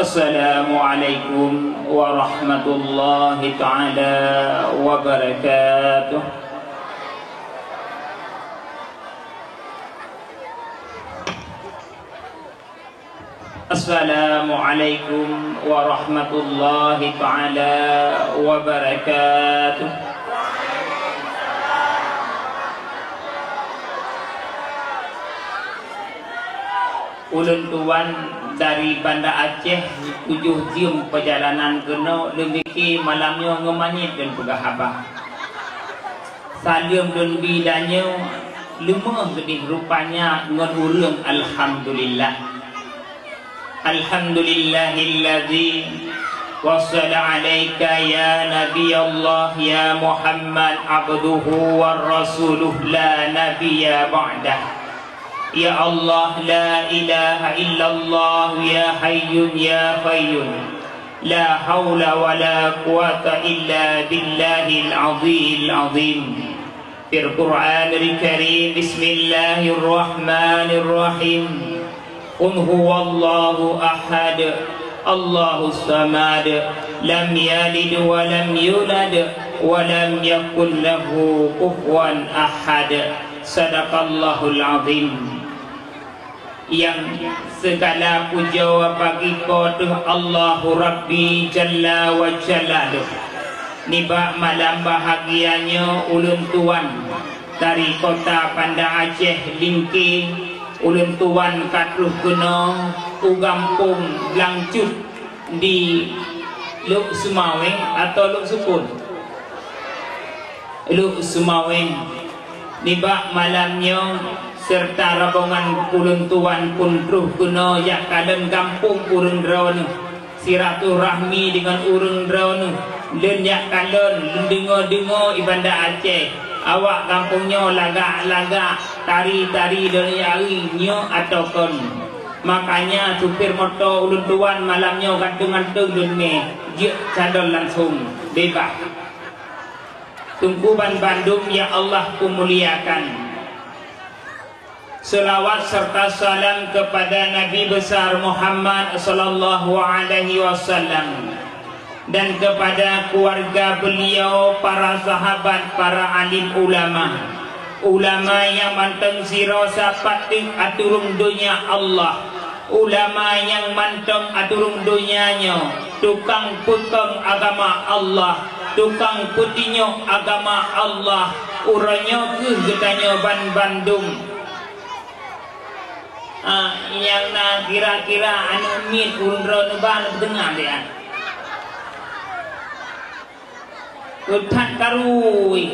Assalamualaikum warahmatullahi ta'ala wabarakatuh. Assalamualaikum warahmatullahi ta'ala wabarakatuh. Ulun tuan dari Banda Aceh 7 jam perjalanan kena lebih malamnya ngemanyit dan pegahaba salim dan bidanya lemah gedih rupanya ngon urang. Alhamdulillah, alhamdulillahilladzi wassala alaika ya Nabi Allah ya Muhammad abduhu wa rasuluh la nabiyya ba'dah. Ya Allah, la ilaha illallah ya hayyun ya qayyum, la hawla wa la quwata illa billahil azim. Fil Qur'anil Karim, bismillahirrahmanirrahim. Qul huwallahu ahad, Allahus samad, lam yalid wa lam yulad wa lam yakul lahu kufuwan ahad. Sadaqallahul azim. Yang segala puja bagi kepada Allahu Rabbi Jalla wa Jalaluh. Niba malam bahagianya ulun tuan dari kota Banda Aceh Lingking, ulun tuan katruh kena ugampung Langcut di Luk Sumaweng atau Luk Sukun, Luk Sumaweng. Niba malamnya serta rombongan ulun tuan pun truh kena yak kaden kampung urang drawn silaturahmi dengan urang drawn dan yak kaden dengo-dengo Banda Aceh awak kampungnya lagak-lagak tari-tari dari hari nyo ataupun makanya supir motor ulun tuan malamnya gantung-gantung dunia je cadol langsung bebas tungkuban Bandung ya Allah kumuliakan. Selawat serta salam kepada Nabi besar Muhammad sallallahu alaihi wasallam dan kepada keluarga beliau, para sahabat, para alim ulama yang manteng siro sapat aturung dunia Allah, ulama yang manteng aturung dunianya, tukang puteng agama Allah, tukang putinyo agama Allah, uranya ke getanya Bandung. Yang na kira-kira anu mit undro neban tengah dia utat karui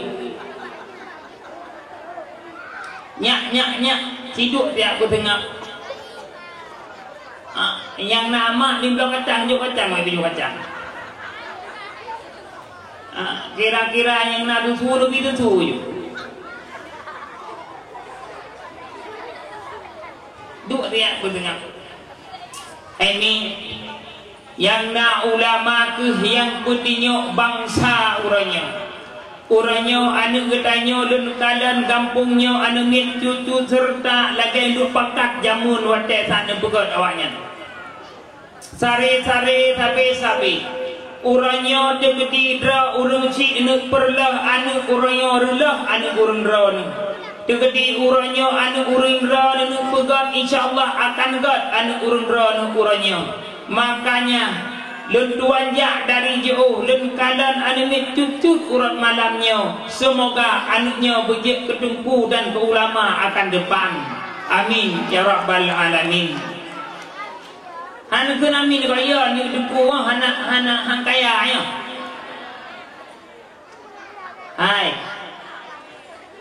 nyak siduk dia ke tengah yang nama di belakang kacang juga kacang mai biju kacang kira-kira yang na suruh gitu tuh duk dia berdengar ini yang na ulama ke yang putinyo bangsa uranya anu getanyo dan kalan kampungnya anu ngit cucu serta lagi lu pakat jamun wate sana pegot awaknya sare-sare sapi uranya degeti dra urang ci nek perlah anu uranya relah anu urang drawn degeti uranya anu urang drawn anu pegot insyaallah akan got anu urang drawn uranya. Makanya lun tuan jak dari jauh lun kalan anu cucut urat malamnya semoga anaknya berjek ketumpu dan ke ulama akan depan amin ya rabbal alamin. Anu kena amin kaya ni ketumpu anak hang kaya ya hai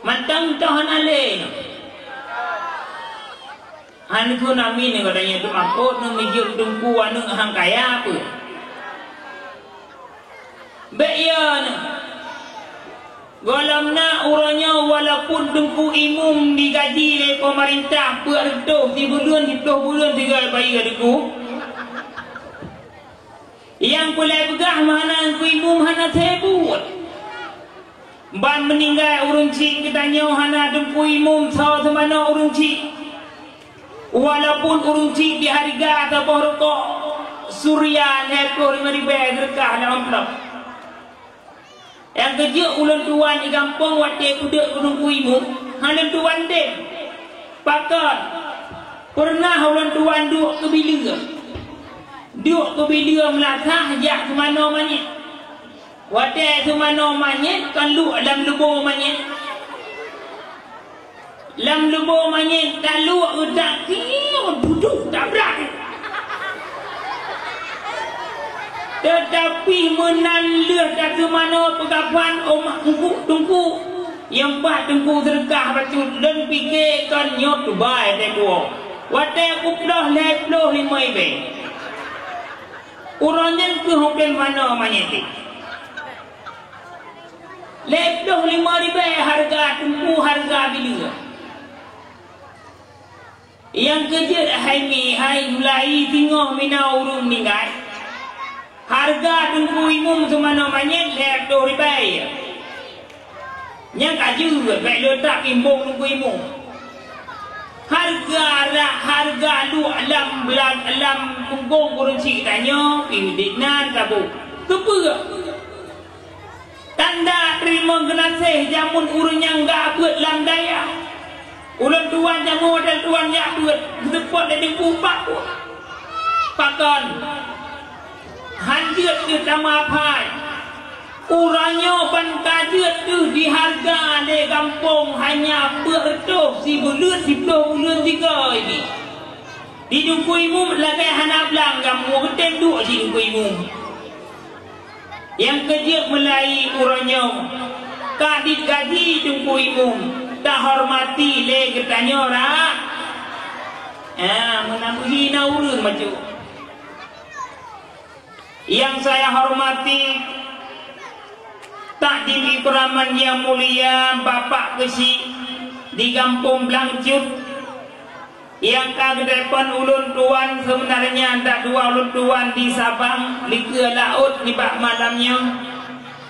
mantang tahan ale anu kena amin katanya tu makot nu mijil ketumpu anu hang kaya apa bayan galamna uranya walaupun dengku imum digaji oleh pemerintah berdoh 3 bulan 3 bayi gadiku yang pulai begah mana ku imum hana tebut ban meninggal urung cik katanya hana dengku imum saw semana urung cik walaupun urung cik di harga atau rokok Surya neploh 5,000 gerkah dalam amplop. Yang kerja ulang tuan di kampung waktu kuda gunung kuimu, halam tuan dek. Pakar pernah ulang tuan duduk ke bila. Duduk ke bila melatah jak ke mana manyet. Waktu ke mana manyet kan lu dalam lubur manyet. Dalam lubur manyet kan lu udah kira duduk tabrak. Tetapi menandah dah ke mana pegapan omak tungku yang pak tungku terkah batu dan fikirkan nyot baik dek dua. Watai kuplah leploh 5,000. Orangnya ke hotel mana manyeti. Leploh 5,000 harga tungku harga bila. Yang kerja hai mulai tengok mina urung ninggai. Harga tungku imum tu mana manyet leploh 5,000. Yang kaju baik letak imbung tungku imum. Harga lu alam punggung kurun cik tanya pidiknan tabu. Kepa tanda terima kenasih jamun urun yang enggak buat lam daya. Ulang tuan jamu dan tuan yang buat sepot dari kumpak pun. Pakon hanjut ke sama pai. Uranya pan kajut tu di harga di kampung hanya bertuh si bulut si bulut 3 ini. Di tungku imum lagi hanap lang kamu ketem duk di tungku imum. Yang kerja melai uranya kadit gaji tungku imum tak hormati le ketanya rak. Menambuhi naurun macam. Yang saya hormati takdim ikraman yang mulia Bapak Kesi di Kampung Blangcut yang kagedepan ulun tuan sebenarnya ada 2 ulun tuan di Sabang di ke laut di bak malamnya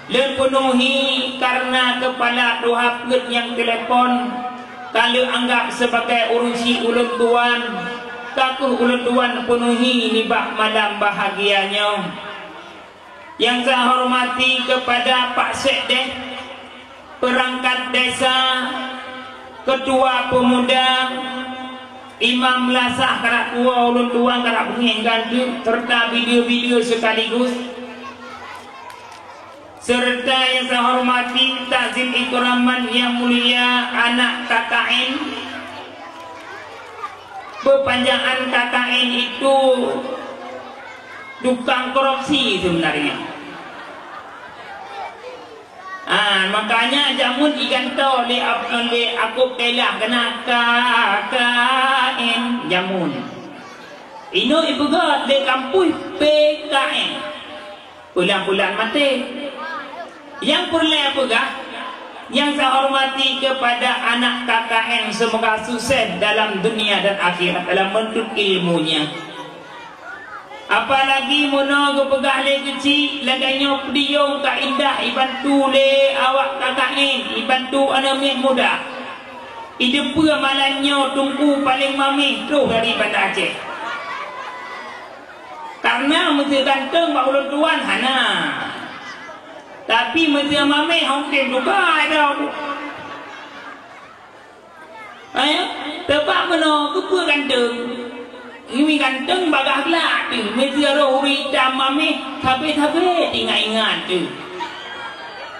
lepenuhi karena kepala dohaput yang telepon kalau anggap sebagai urusi ulun tuan kaku ulun tuan penuhi di bak malam bahagianya. Yang saya hormati kepada Pak Sekdeh, perangkat desa, ketua pemuda, imam lasah karak tua ulun tuan karak penginggan serta video-video sekaligus. Serta yang saya hormati takzim ikraman yang mulia anak KKN. Perpanjangan KKN itu tukang korupsi sebenarnya. Makanya jamun ikan tau le aku telah kena KKN jamun. Ino ibu god le kampus PKN. Pulang-pulang mati. Yang perlu apa gak? Yang saya hormati kepada anak KKN semoga sukses dalam dunia dan akhirat dalam menuntut ilmunya. Apalagi mono ke pegah le kecil laganya pediung tak indah ibantu le awak KKN ibantu anak muda. Ide pura malannya tungku paling mamih tu dari Banda Aceh. Karena mesti ganteng bak ulun tuan hana. Tapi mesti mamih hongkem juga ada. Ayo, tebak mono ke pura ganteng. Ini ganteng bagah gelap tu. Media roh hitam mami tapi ingat tu.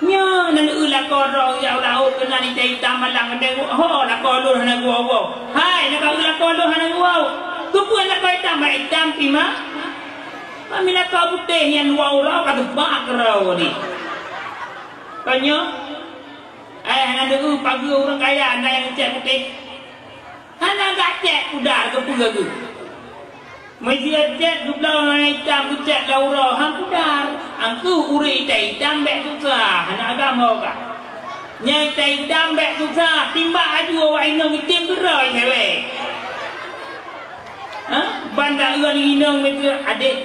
Nya nan ulah korong ya laut kena di hitam malang ada ho la kolor hana gua. Hai nak ulah kolor hana gua. Kupuan nak hitam pima. Kami nak putih yang wow rau kata bak rau ni. Kanyo hana ada pagi orang kaya anda yang cek putih. Hana gak cek udar ke puga tu. Media cek dublau hitam tu cek laura hang kudar angku uri tai hitam bek susah anak agama ka nyai tai hitam bek susah timba aju awak inong itim gerai hewe banda uan inong media adik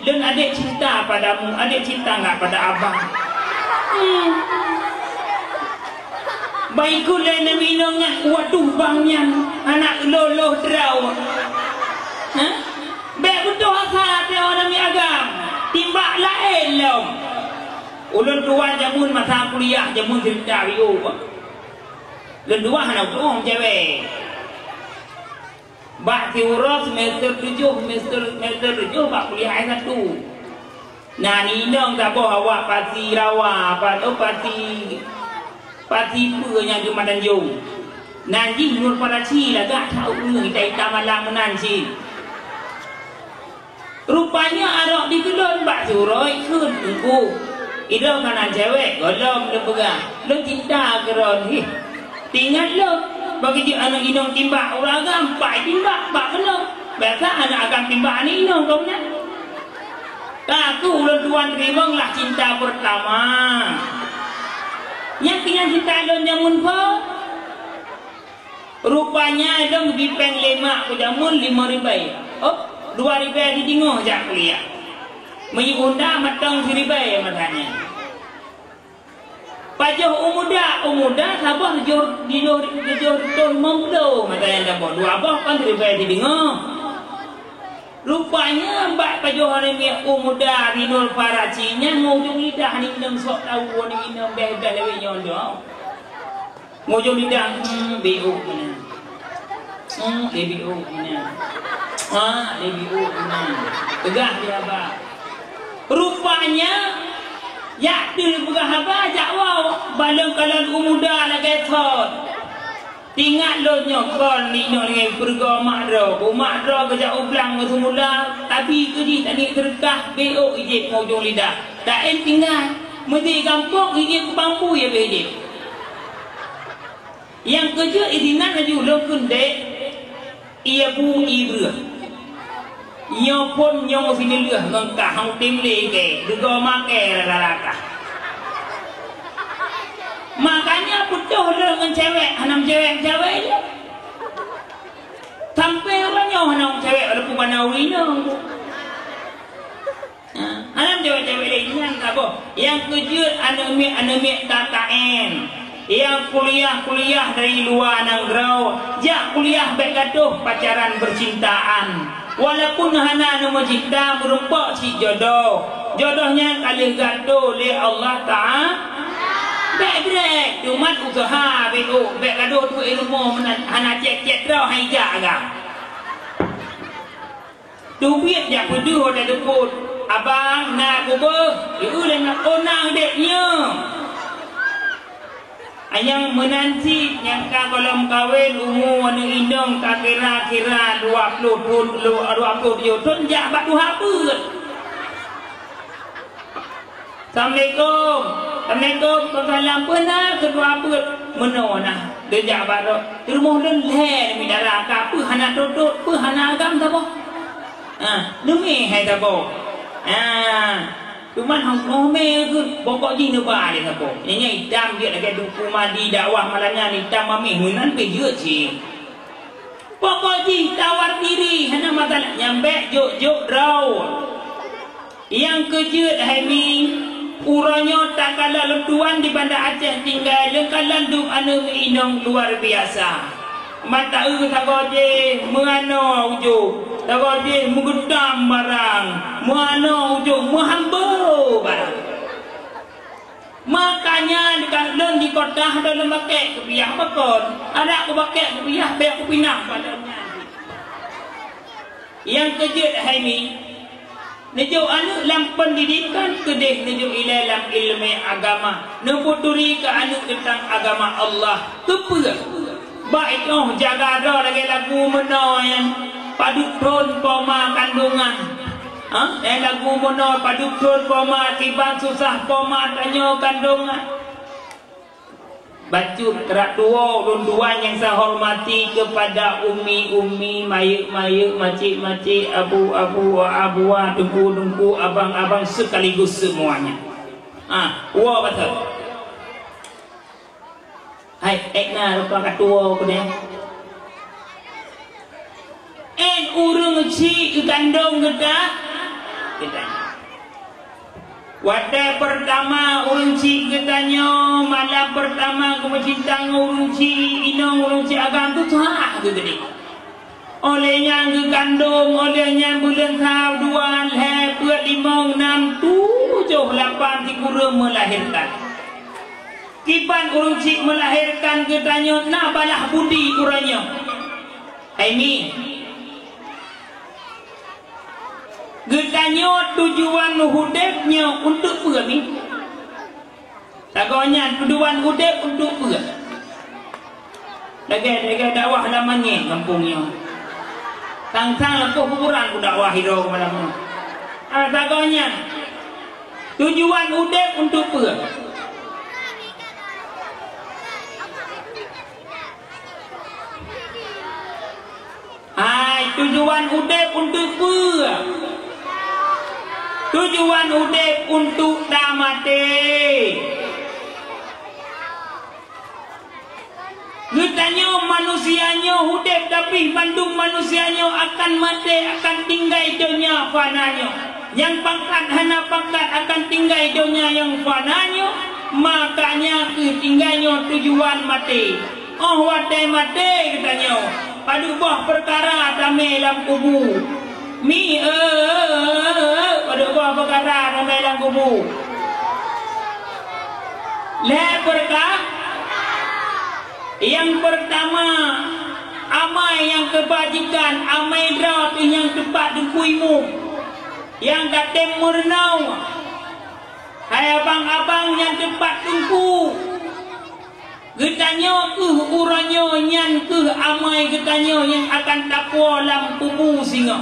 dan adik cinta padamu adik cinta enggak pada abang baikku dan inongnya waduh bangnya anak loloh draw. Bek betul asal belum. Ulun tuan jamun masa kuliah jamun cerita video. Ulun dua anak tu orang cewek. Bak tiura semester 7 bak kuliah ayat tu. Nah ni dong tak boh awak pati rawa apa tu pati punya di Madan Jung. Nanti nur para ci lah gak tahu ni kita malam menanci. Rupanya arak di kelon bak suroi kun engku. Idong kanan cewek golong le pegang. Lo cinta keron hi. Tinggal lo bagi dia anak inong timbak orang gampai timbak bak kena. Biasa anak akan timbak ni inong kau nya. Aku ulun tuan terima lah cinta pertama. Yang kena cinta lo nyamun ko. Rupanya dong dipeng lemak ko jamun 5 ribu. Oh, 2 ribu di tengah jak kuliah. Menyunda matang 1 ribu matanya. Pajoh umuda sabah dijor ton memdo matanya dah 2 abah kan 1 ribu di tengah. Rupanya mbak pajoh hari ni umuda rinul paracinya ngujung lidah ni nang sok tahu ni minum dah lewe nyondo. Ngujung lidah BO mana. DBO mana. DBO mana. Tegah dia apa? Rupanya ya dia pegah apa jawab balong kalan umuda lah ketot. Tinggal lo nyokol ni dengan perga makro kerja ublang semula tapi kerja tadi terkah BO ijib ngujung lidah. Tak tinggal mesti kampung ijib bambu ya ijib. Yang kerja izinan aja lo kundek ia bu ibra. Nyo pun nyo sini leh ngengkah hang tim lege duga make lalaka. Makanya putuh dengan cewek, hanam cewek ni. Sampai banyak hanam cewek ada pemanawi nang. Hanam cewek-cewek lain yang tak boh. Yang kerja anak KKN. Yang kuliah dari luar nangrau. Jak kuliah baik gaduh pacaran bercintaan. Walaupun hana nama cinta berumpak si jodoh. Jodohnya kali gaduh oleh Allah Ta'ala. Baik cuma usaha baik gaduh tu ilmu hana cek dah hai jaga. Tu biar jak peduh dah deput. Abang nak kubur, ibu nak onang deknya. Yang menanti yang kalau kawin umur ni indong tak kira 20 tahun jak batu apa. Assalamualaikum. Salam pernah kedua apa menona dia jak baru di rumah dan leh mi darah ka apa hana duduk apa hana agam tak boh. Demi hai tak boh. Cuman hang ngome ke pokok ji ne ba dia apa. Nya hitam dia dekat duku madi dakwah malangnya hitam mami hunan pe je ci. Pokok ji tawar diri hana masalah nyambe jok raw. Yang kejut hai mi uranya tak kalah letuan di Bandar Aceh tinggal lengkalan duk anu inong luar biasa. Mata tak goje mengano ujung. Tak goje mengedam barang. Mengano ujung menghambo barang. Makanya kalau di kota dalam pakai kebiah bakon. Ada aku pakai kebiah biar aku pindah padanya. Yang kejut hai mi nejo anu lam pendidikan kedeh nejo ilalam ilmu agama nebuturi ke anu tentang agama Allah kepa baik jaga dah lagi lagu menoyan paduk ton poma kandungan lagu meno paduk ton poma tiba susah poma tanya kandungan Bacuk kerak dua runduan yang saya hormati kepada umi-umi, mayuk-mayuk, makcik-makcik, abu-abu, abuah, dengku-dengku, abang-abang sekaligus semuanya. Wah betul. Hai, ekna lupa ketua aku ni. Urung cik gandong kita. Wadah pertama urung cik katanya malam pertama aku mencintang urung cik inong urung cik agam tu tu tadi. olehnya kandung olehnya bulan tahun 2 lepet 5 6 7 8 di kurang melahirkan kipan urang cik melahirkan ketanya nak balah budi urangnya ini ketanya tujuan hidupnya untuk apa ni takutnya tujuan hidup untuk apa lagi dakwah lamanya kampungnya tang-tang lepuh kuburan ku dakwah hidau kepada mu takutnya tujuan hidup untuk apa tujuan hidup untuk apa tujuan hidup untuk dah mati Getanya manusianya hidup tapi bandung manusianya akan mati akan tinggal dunia fananya yang pangkat hana pangkat akan tinggal dunia yang fananya makanya ketinggalnya tujuan mati oh wadai mati katanya padu buah perkara damai dalam kubu padu buah perkara damai dalam kubu perkara yang pertama amai yang kebajikan amai drau tu yang tepat dekuimu yang katem murnau hai abang-abang yang tepat tungku getanya uranyo nyan amai getanya yang akan takwa dalam tubuh singa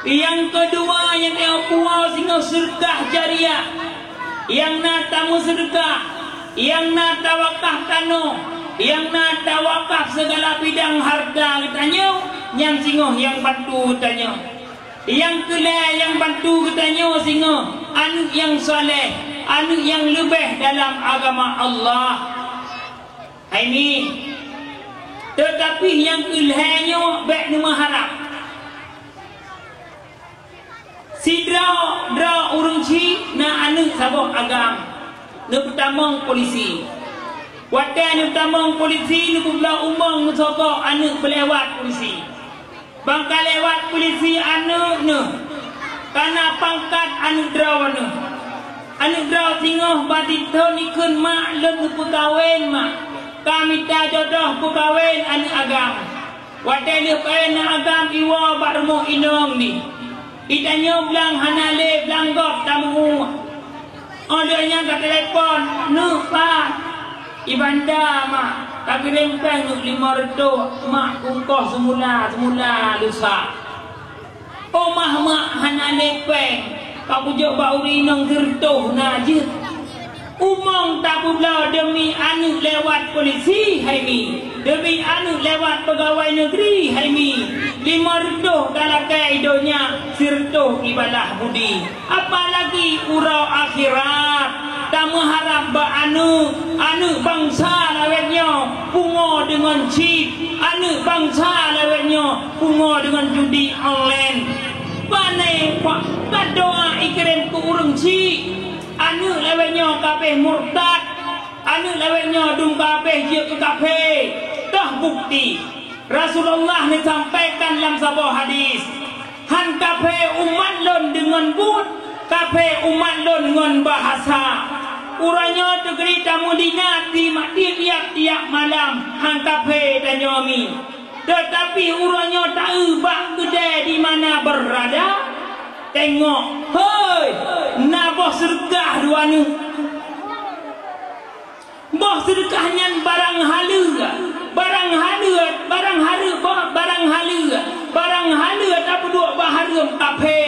yang kedua yang puas singa sedekah jariah yang natamu sedekah yang nak tawakaf tano yang nak tawakaf segala bidang harta katanya yang singoh yang bantu katanya yang kelai yang bantu katanya singoh anak yang soleh anak yang lebih dalam agama Allah ini tetapi yang kelainya baik nama harap si draw urung ci na anak sabok agam pertama polisi waktu pertama polisi ni pula umang sokok anak pelewat polisi bangka lewat polisi anak ni karena pangkat anak draw ni anak draw tinggal batito ni kun mak lem pegawai mak kami tak jodoh pegawai anak agam waktu ni anak agam iwa barmo inong ni itanya belang hanale belang gop tamu adanya kat telefon nuk pak ibanda mak kaki lempeng nuk 500 mak kungkoh semula lusa omah mak hana lempeng kau pujuk bau rinong gertuh najis umong tak pula demi anu lewat polisi hai mi demi anu lewat pegawai negeri hai mi 500 dalam kaidonya sirtuh ibadah budi apalagi urau akhirat tak mengharap anu bangsa lawetnya pungo dengan chip anu bangsa lawetnya pungo dengan judi online panai pak doa ikirim ku urung ci anu lewetnya kabeh murtad anu lewetnya dung kabeh je ke kabeh dah bukti Rasulullah disampaikan dalam sebuah hadis han kabeh umat lon dengan but kabeh umat lon dengan bahasa uranya tegeri tamu dinati mak tiap-tiap malam han kabeh dan nyomi tetapi uranya tak ubah kedai di mana berada tengok hei nabah sedekah dua ni bah sedekahnya barang halu barang halu tak berdua baharum kafe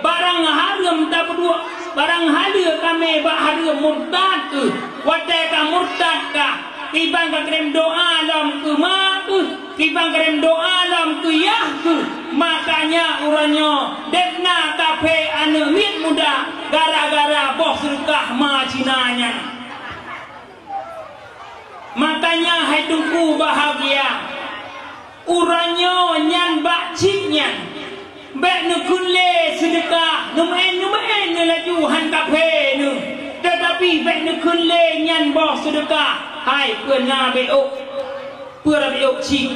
barang harum tak berdua barang halu kami baharum murtad tu wadai ka murtad ka kibang ka kirim doa lam ke mak kibang kirim doa lam ke yah ke makanya uranya dekna kafe anu mit muda gara-gara boh sedekah macinanya makanya hidupku bahagia uranya nyan bakciknya bek nukunle sedekah numain laju han kafe nu tetapi bek nukunle nyan boh sedekah hai pernah beok cik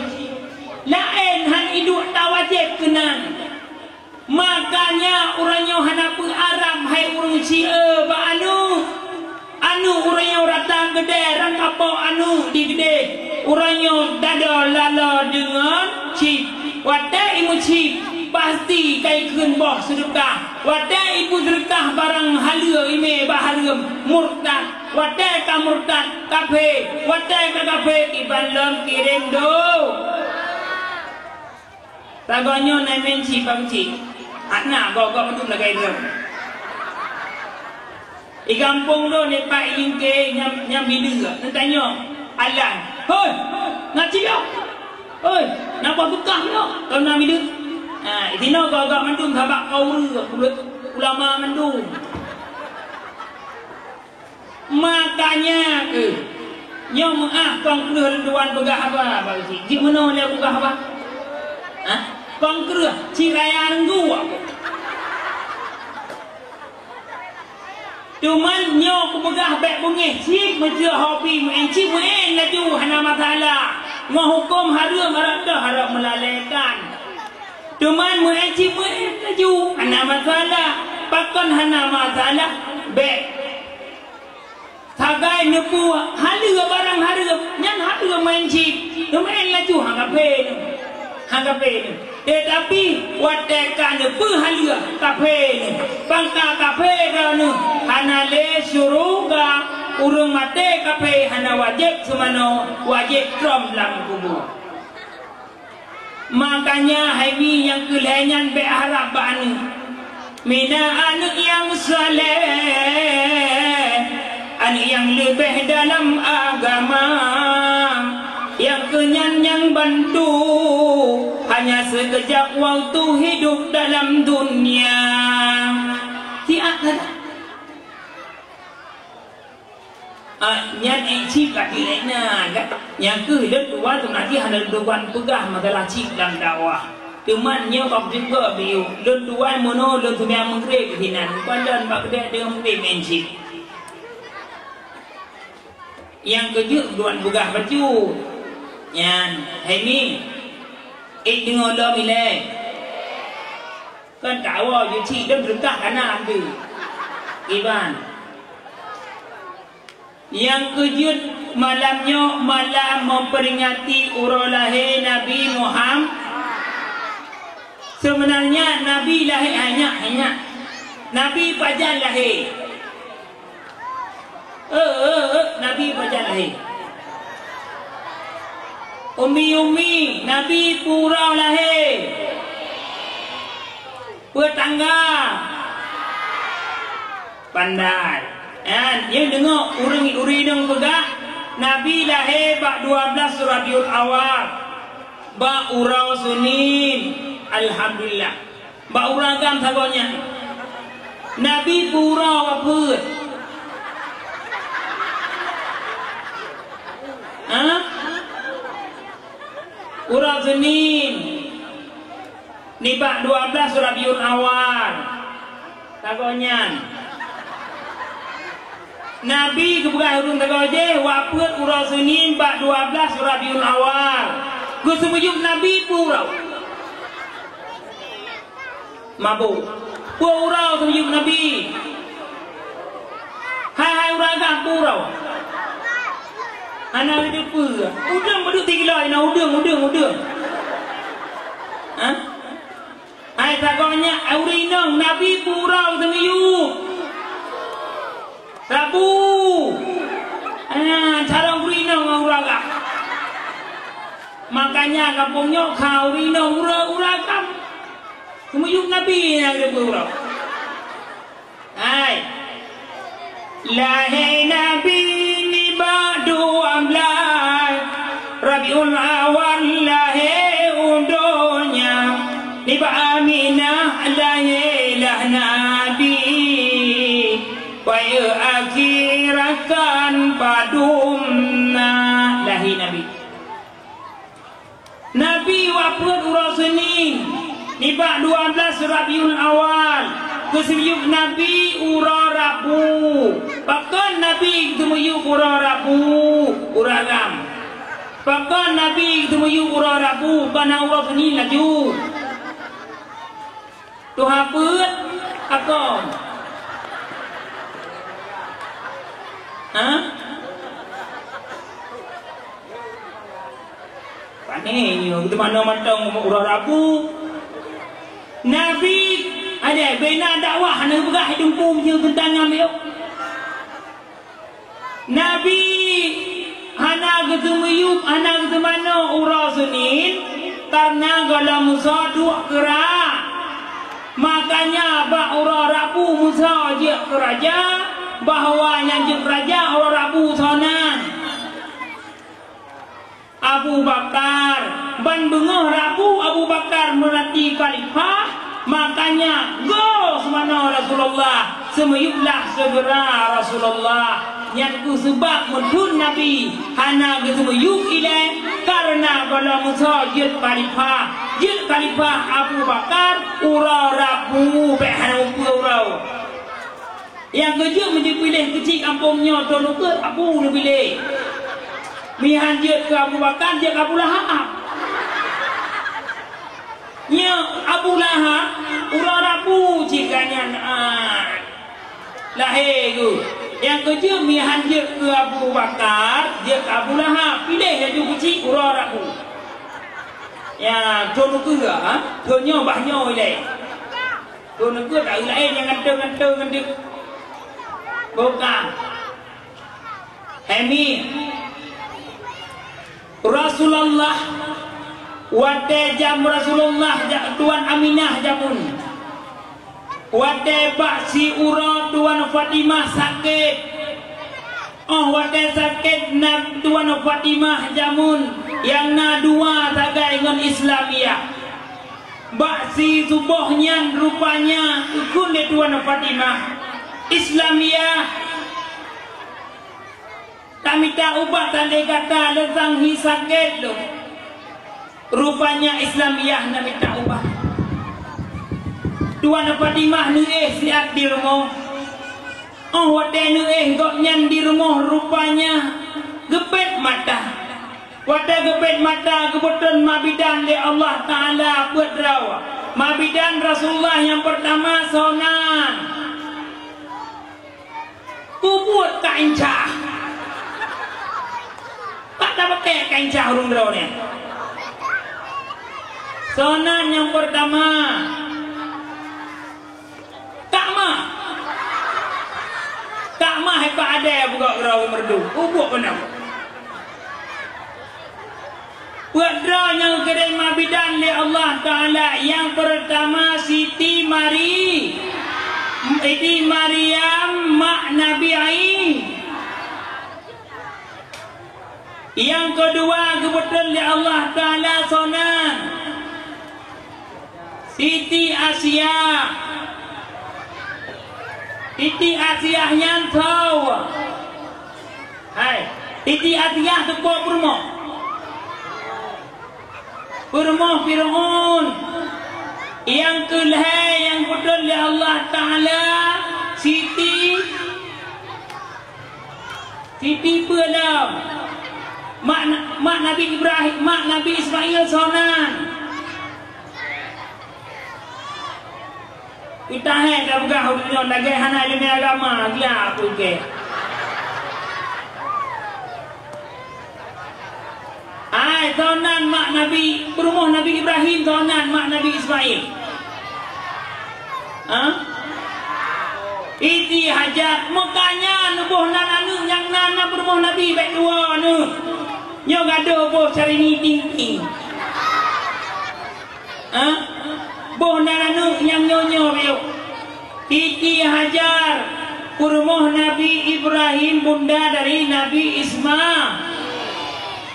lain han hidup tak wajib kenang. Makanya orangnya hana Arab hai urang Cia ba anu orangnya ratang gede rang kapok anu di gede orangnya dada lala dengan cip wadah ibu cip pasti kai keun boh sedekah wadah ibu sedekah barang halia ime baharum murtad wadah ka murtad kafe wadah ka kafe iban lom kirim do tagonyo nai men cip bang cip anak gogok itu lagai drum. Di kampung tu ni pak ingke nyam bidu. Nak tanya, alan, hoi, nak cium, hoi, nak buat bekah no, kau nak bidu. Itu no gogok mendung habak kau ulama mendung. Makanya nyom kong keluhan begah apa bagi? Di mana dia begah apa? Kong kerja cirayan gua. Cuman nyok begah bek bungih cip meja hobi mencip men laju hana masalah. Menghukum haram dah harap melalaikan. Cuman mencip men laju hana masalah. Pakon hana masalah bek. Sagai nepu harga barang harga nyan harga mencip. Men laju hangga pen. Tetapi watekan berhalia kafe ni bangka kafe danu hana le syuruga urung mate kafe hana wajib semano wajib trom lang kubur. Makanya haimi yang kelenyan be harap bani mina anak yang saleh anak yang lebih dalam agama yang kenyang yang bantu hanya sekejap waktu hidup dalam dunia. Tiada. Nyan cip kat direna kan. Yang ke hidup dua tu nanti hanya duan pegah masalah cip dalam dakwah. Cuman nya bab juga biu. Lun duan mono lun tu yang mengkrep hinan. Pandan bab dia dengan mengkrep cip. Yang kejuk duan pegah baju. Yan, hai ni, dengar dah milih. Kan tahu je cik dah berkah kanan tu. Iban. Yang kejut malamnya malam memperingati urus lahir Nabi Muhammad. Sebenarnya Nabi lahir hanya Nabi pajan lahir. Nabi pajan lahir. Umi Nabi purau lahir petangga pandai yang dengar uri dong begak Nabi lahir bak 12 Rabiul Awal bak urau sunin alhamdulillah bak uragam sagonya Nabi purau apa Urang Senin ni bak 12 Rabiul Awal tagonyan Nabi kebuka hurung tagoje waput urang Senin bak 12 Rabiul Awal ku sebujung Nabi purau mabuk purau sebujung Nabi hai urang purau anak dia apa? Udang berduk 3 kilo, udang. Ai tagonya aurinong Nabi purau tengiyu. Rabu. Carang urinong uraga. Makanya kampungnya kau urinong uragam. Semuyuk Nabi yang dia purau. Ai. Lahir Nabi ni badu amlai Rabiul Awal lahir undonya ni ba Aminah lahirlah Nabi wa akhirakan padumna lahir Nabi Nabi waput urang Senin ni ba 12 Rabiul Awal kesiyuk Nabi urang Rabu bahkan Nabi temuyuk urang Rabu uragam Pakon Nabi itu mayu urah rabu bana urah ni laju. Tu haput akon. Ha? Panih kita mana matang urah rabu. Nabi ada bina dakwah nak berah hidung pum je tentang ambil. Nabi hana ketemu hana ketemu urah Senin karena kalau Musa dua kera makanya bah urah Rabu Musa je keraja bahawa yang je keraja urah Rabu sonan Abu Bakar ban bengah Rabu Abu Bakar merati khalifah makanya go semana Rasulullah semeyuklah segera Rasulullah yang ku sebab mudun Nabi hana ketemu yuk ile karena kalau Musa jid khalifah Abu Bakar urau Rabu behana urau yang kerja menjadi pilih kecil kampungnya tolong ke Abu nak pilih mihan jid ke Abu Bakar jid Abu Lahab nya Abu Lahab urau Rabu jikanya lahir tu yang kerja mihan je ke Abu Bakar dia ke Abu Lahab pilih yang juga kecil urah Rabu ya tu nak ke tu nyo bah nyo ile tu nak ke tak lain yang nganteng bukan Emi Rasulullah wate jam Rasulullah Tuan Aminah jamun wate baksi urut Tuan Fatimah sakit wate sakit nak Tuan Fatimah jamun yang na dua tagai dengan Islamiyah baksi subuhnya rupanya ikut le Tuan Fatimah Islamiyah tak minta ubat tanda kata lezang hi sakit lo rupanya Islamiyah nak minta ubat Tuan Fatimah nu siap di rumah. Wate nu gok nyan di rumah rupanya gepet mata. Wate gepet mata kebetulan mabidan le Allah Taala buat rawa. Mabidan Rasulullah yang pertama sonan. Ku buat kancah. Tak dapat pakai kancah urung rawa ni. Sonan yang pertama tak mah hebat ada buka gerau merdu ubuk benar buat gerau yang kedai mabidan li Allah Ta'ala yang pertama Siti Maryam mak Nabi yang kedua kebetulan li Allah Ta'ala sonan Siti Asiyah yang tahu. Hai, Siti Asiyah tu kau berumah Fir'aun. Yang kelihai yang betul oleh Allah Ta'ala Siti Pelam mak Nabi Ibrahim, mak Nabi Ismail sonan. Kita dah bergah dunia lagi hana ilmu agama dia apa ke? Sonan mak Nabi berumah Nabi Ibrahim, sonan mak Nabi Ismail. Iti hajat makanya nubuh nanu yang nana berumah Nabi baik dua nu. Nyo gaduh boh cari meeting. Boh nanu yang nyonyo biu. Siti Hajar kurmuh Nabi Ibrahim bunda dari Nabi Ismail.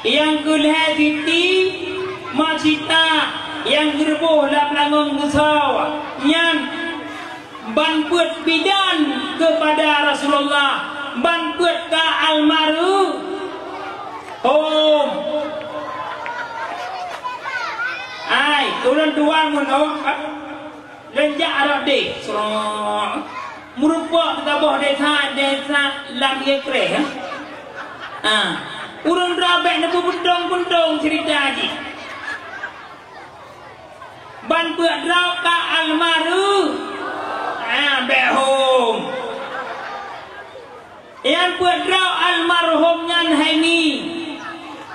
Yang kedua Siti Masita yang gerboh lah pelangong musau yang banput bidan kepada Rasulullah, banput ke almarhum Tulan tuan menawak lenjak arah deh merupakan kita bawa desa lam ekre Urang rabek na pupundong-pundong cerita lagi. Ban buat draw ka almaru. Behom. Yang buat draw almarhum nyan Haimi.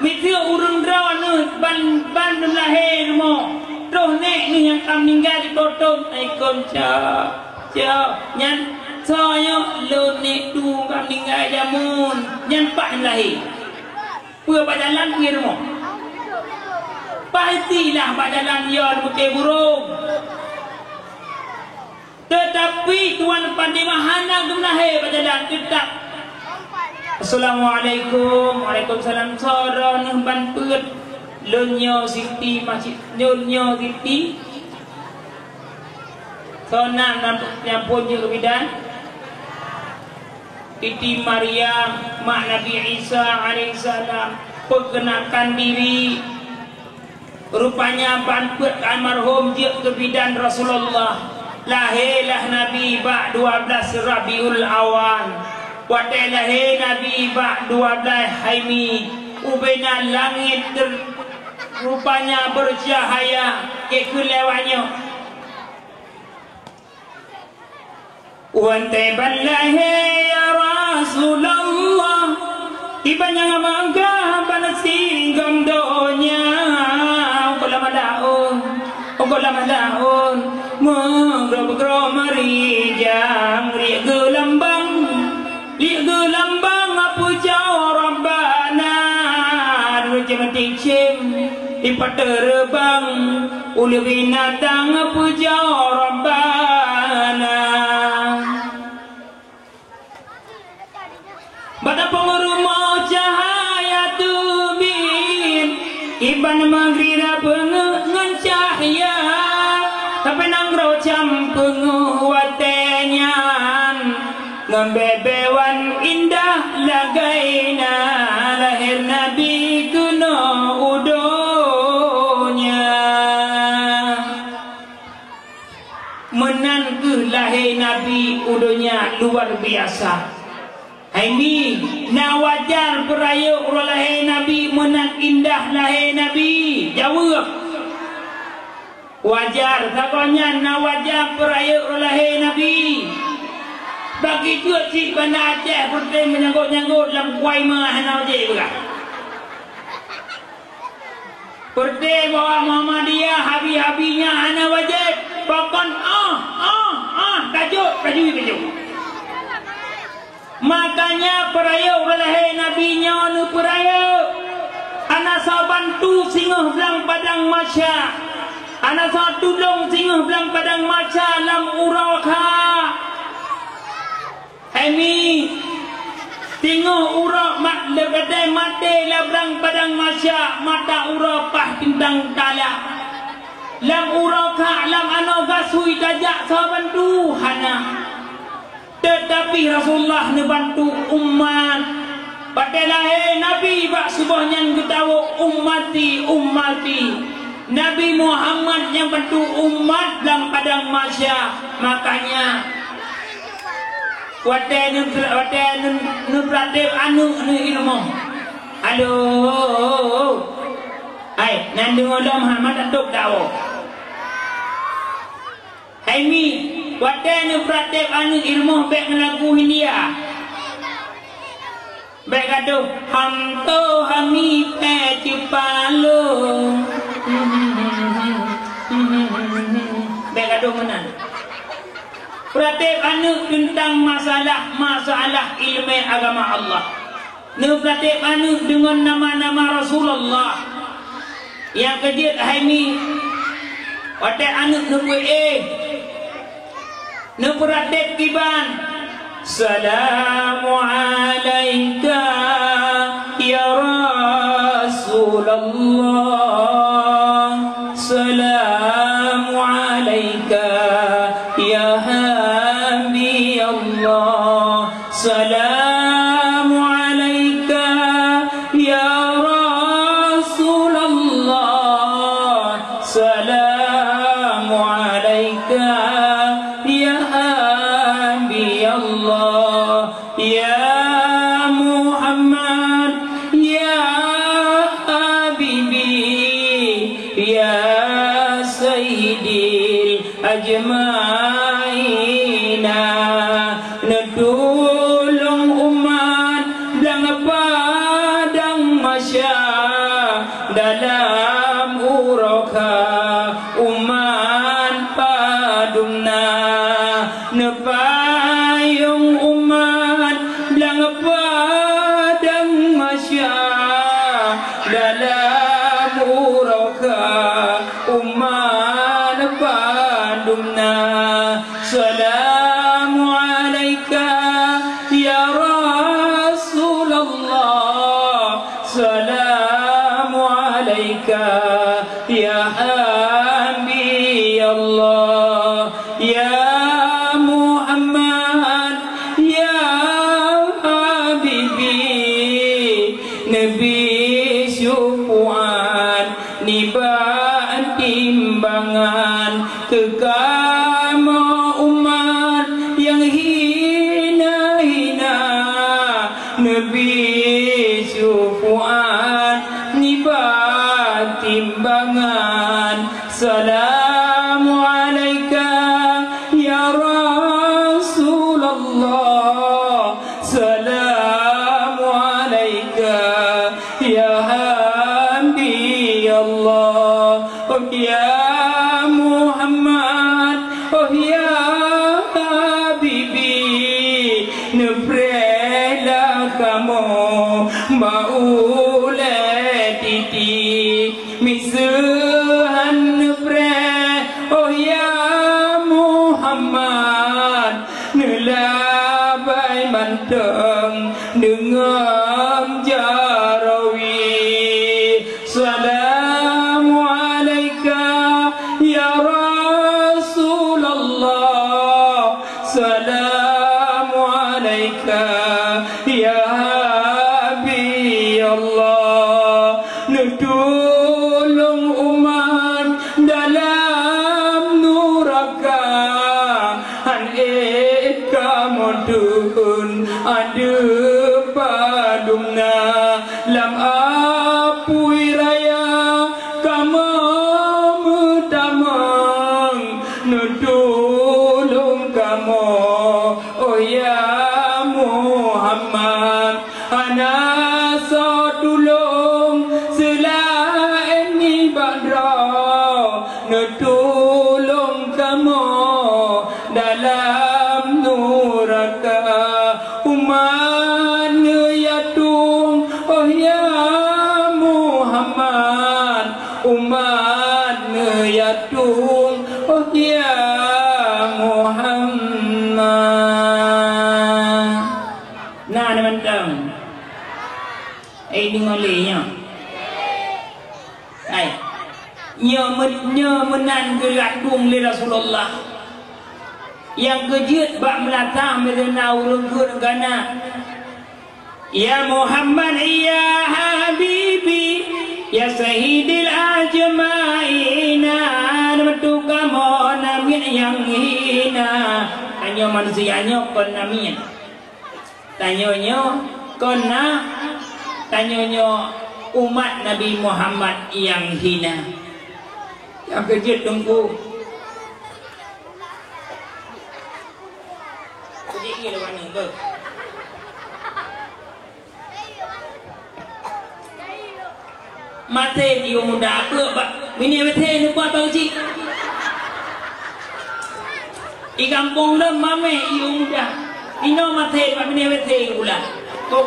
Mitiu urang draw nu ban lahir mo. Terus nek ni yang kam meninggal di botol ikon cha. Nyan saya lo nek tu kam meninggal jamun. Nyan pak lahir. Pua badalan kira mo. Pastilah badalan yon bukan burung. Tetapi Tuan Pandimahana gemlahe badalan tetap. Assalamualaikum. Waalaikumsalam. Sora neh ban peut Lunyo Siti masjid Lunyo Siti. Sona nyampun je kebidan. Siti Maryam mak Nabi Isa alaihissalam perkenalkan diri. Rupanya banput almarhum je kebidan Rasulullah. Lahirlah Nabi bak 12 Rabiul Awan. Wadai lahir Nabi bak 12 Haimi. Ubena langit rupanya bercahaya ke kelewatnya. Wantai lahir ya Rasulullah. Ibanya bangga banasi gamdonya. Lama daun menggro merijang ri gelambang apa jauh Rabbana jangan ticim di paterbang ulu binatang apa jauh Rabbana pada pengerumo cahaya tubin iban magrira pengen cahaya tapi nanggro campung watenyan ngembebewan indah lagaina lahir Nabi kuno udonya menan ke lahir Nabi udonya luar biasa. Ini nawajar peraya lahir Nabi menan indah lahir Nabi jawab wajar takonya nawajar peraya lahir Nabi bagi juga cik bana Aceh pertama menyanggut-nyanggut dalam kuai mahana je bukan pertama bawa Muhammadiyah habi-habinya ana wajib pokon kajuk makanya peraya lahir Nabi nya nu peraya ana sabantu singoh belang padang masya ana satu dong singoh belang padang maca lam uraka. Ini singoh urak mak lebedai mate labrang padang maca mata urapah tintang tala. Lam uraka lam anogasui dajak sabantu hana. Tetapi Rasulullah nebantu umat. Padahal Nabi bak subahnya ketawa ummati. Nabi Muhammad yang bantu umat dalam padang masya. Makanya wadah nupradep anu ilmu. Halo. Hai, nanti ngolah Muhammad atuk dawo. Hai mi, wadah nupradep anu ilmu baik ngelagu Hindia. Baik aduh, hamto hami cipalo. Baik aduh menan. Pratik anu tentang masalah ilmu agama Allah. Nu pratik anu dengan nama-nama Rasulullah. Yang kejut haimi. Pratik anu nu nu pratik kiban. Salamu alaika ya Rasulullah. Salamu alaika ya Habib Allah. Salamu alaika ya Rasulullah. Salamu alaika ya Allah ya Muhammad ya sayyidil ajmaina nedulung umat dan padang masya dalam uroka umat padumna nepayung umat dan padang masya dalam uroka umat padumna salamu alaika ya Rasulullah salamu alaika ya Habib Allah ya Muhammad ya Habibi Nabi syukuan nibat timbangan kekama umat yang hina-hina Nabi syukuan nibat timbangan salamu alaika ya Rasulullah salamu alaika ya Habib Allah oh ya Muhammad oh ya Habibi neprela kamu maule titi misuhan nepre oh ya Muhammad nelabai manteng dengan jarawi salamu alaika ya Rasulullah salamu alaika ya Habib Allah nedulung umat dalam nuraka han kamodun ade padumna lam apui raya kama mutamang nedulung kamo oh ya Muhammad ana sadulung selain ibadah nedulung kamo dalam nuraka umat yatung oh ya Muhammad umat yatung oh ya Muhammad nah teman-teman dengar lehnya nya menan geradung le Rasulullah yang kejut bak melatah medena urung gana ya Muhammad ya Habibi ya Sayyidil ajmaina metu kamu namin yang hina tanya manusianya kon namin tanyanya kona tanyanya umat Nabi Muhammad yang hina yang kejut tunggu sedikit lepas ni ber mate dia muda apa pak ini mate ni buat tahu cik di kampung dah mame dia muda ino mate pak ini mate pula kok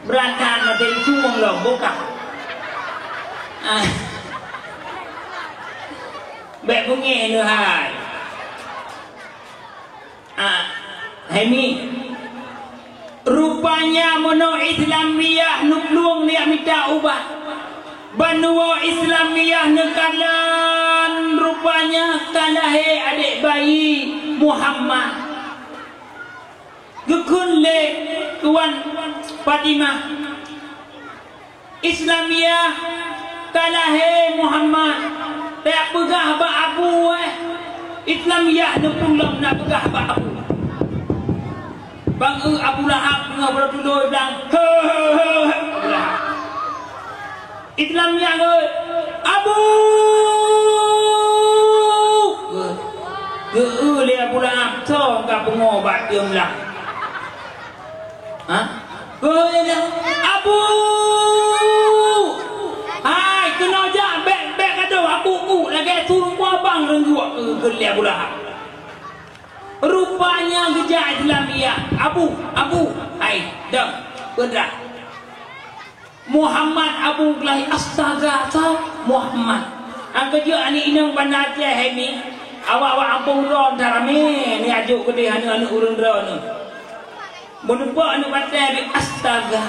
berantan mate cumong lo buka bek bunyi ni hai Hemi rupanya mono Islamiyah nukluang ni minta ubah banua Islamiyah nekalan rupanya kalahe adik bayi Muhammad gekun le tuan Fatimah Islamiyah kalahe Muhammad tak pegah ba abu Islamiyah nukluang nak pegah ba abu bang Abu Lahab ngah dulu bilang Abu Lahab Islamnya Abu pengobat dia lah. Ha? Golah Abu. Hai kena jak beg kado abu lagi turun ku abang rengguk gelia pula. Rupanya gejak Islamiyah. Abu. Hai, dah. Berat. Muhammad Abu Kelahi. Astaga, tau Muhammad. Angka je ani inang bandar Aceh ni. Awak-awak ampun ron tarame ni ajuk ke dia anu urun ron ni. Menumpak anu batai bi astaga.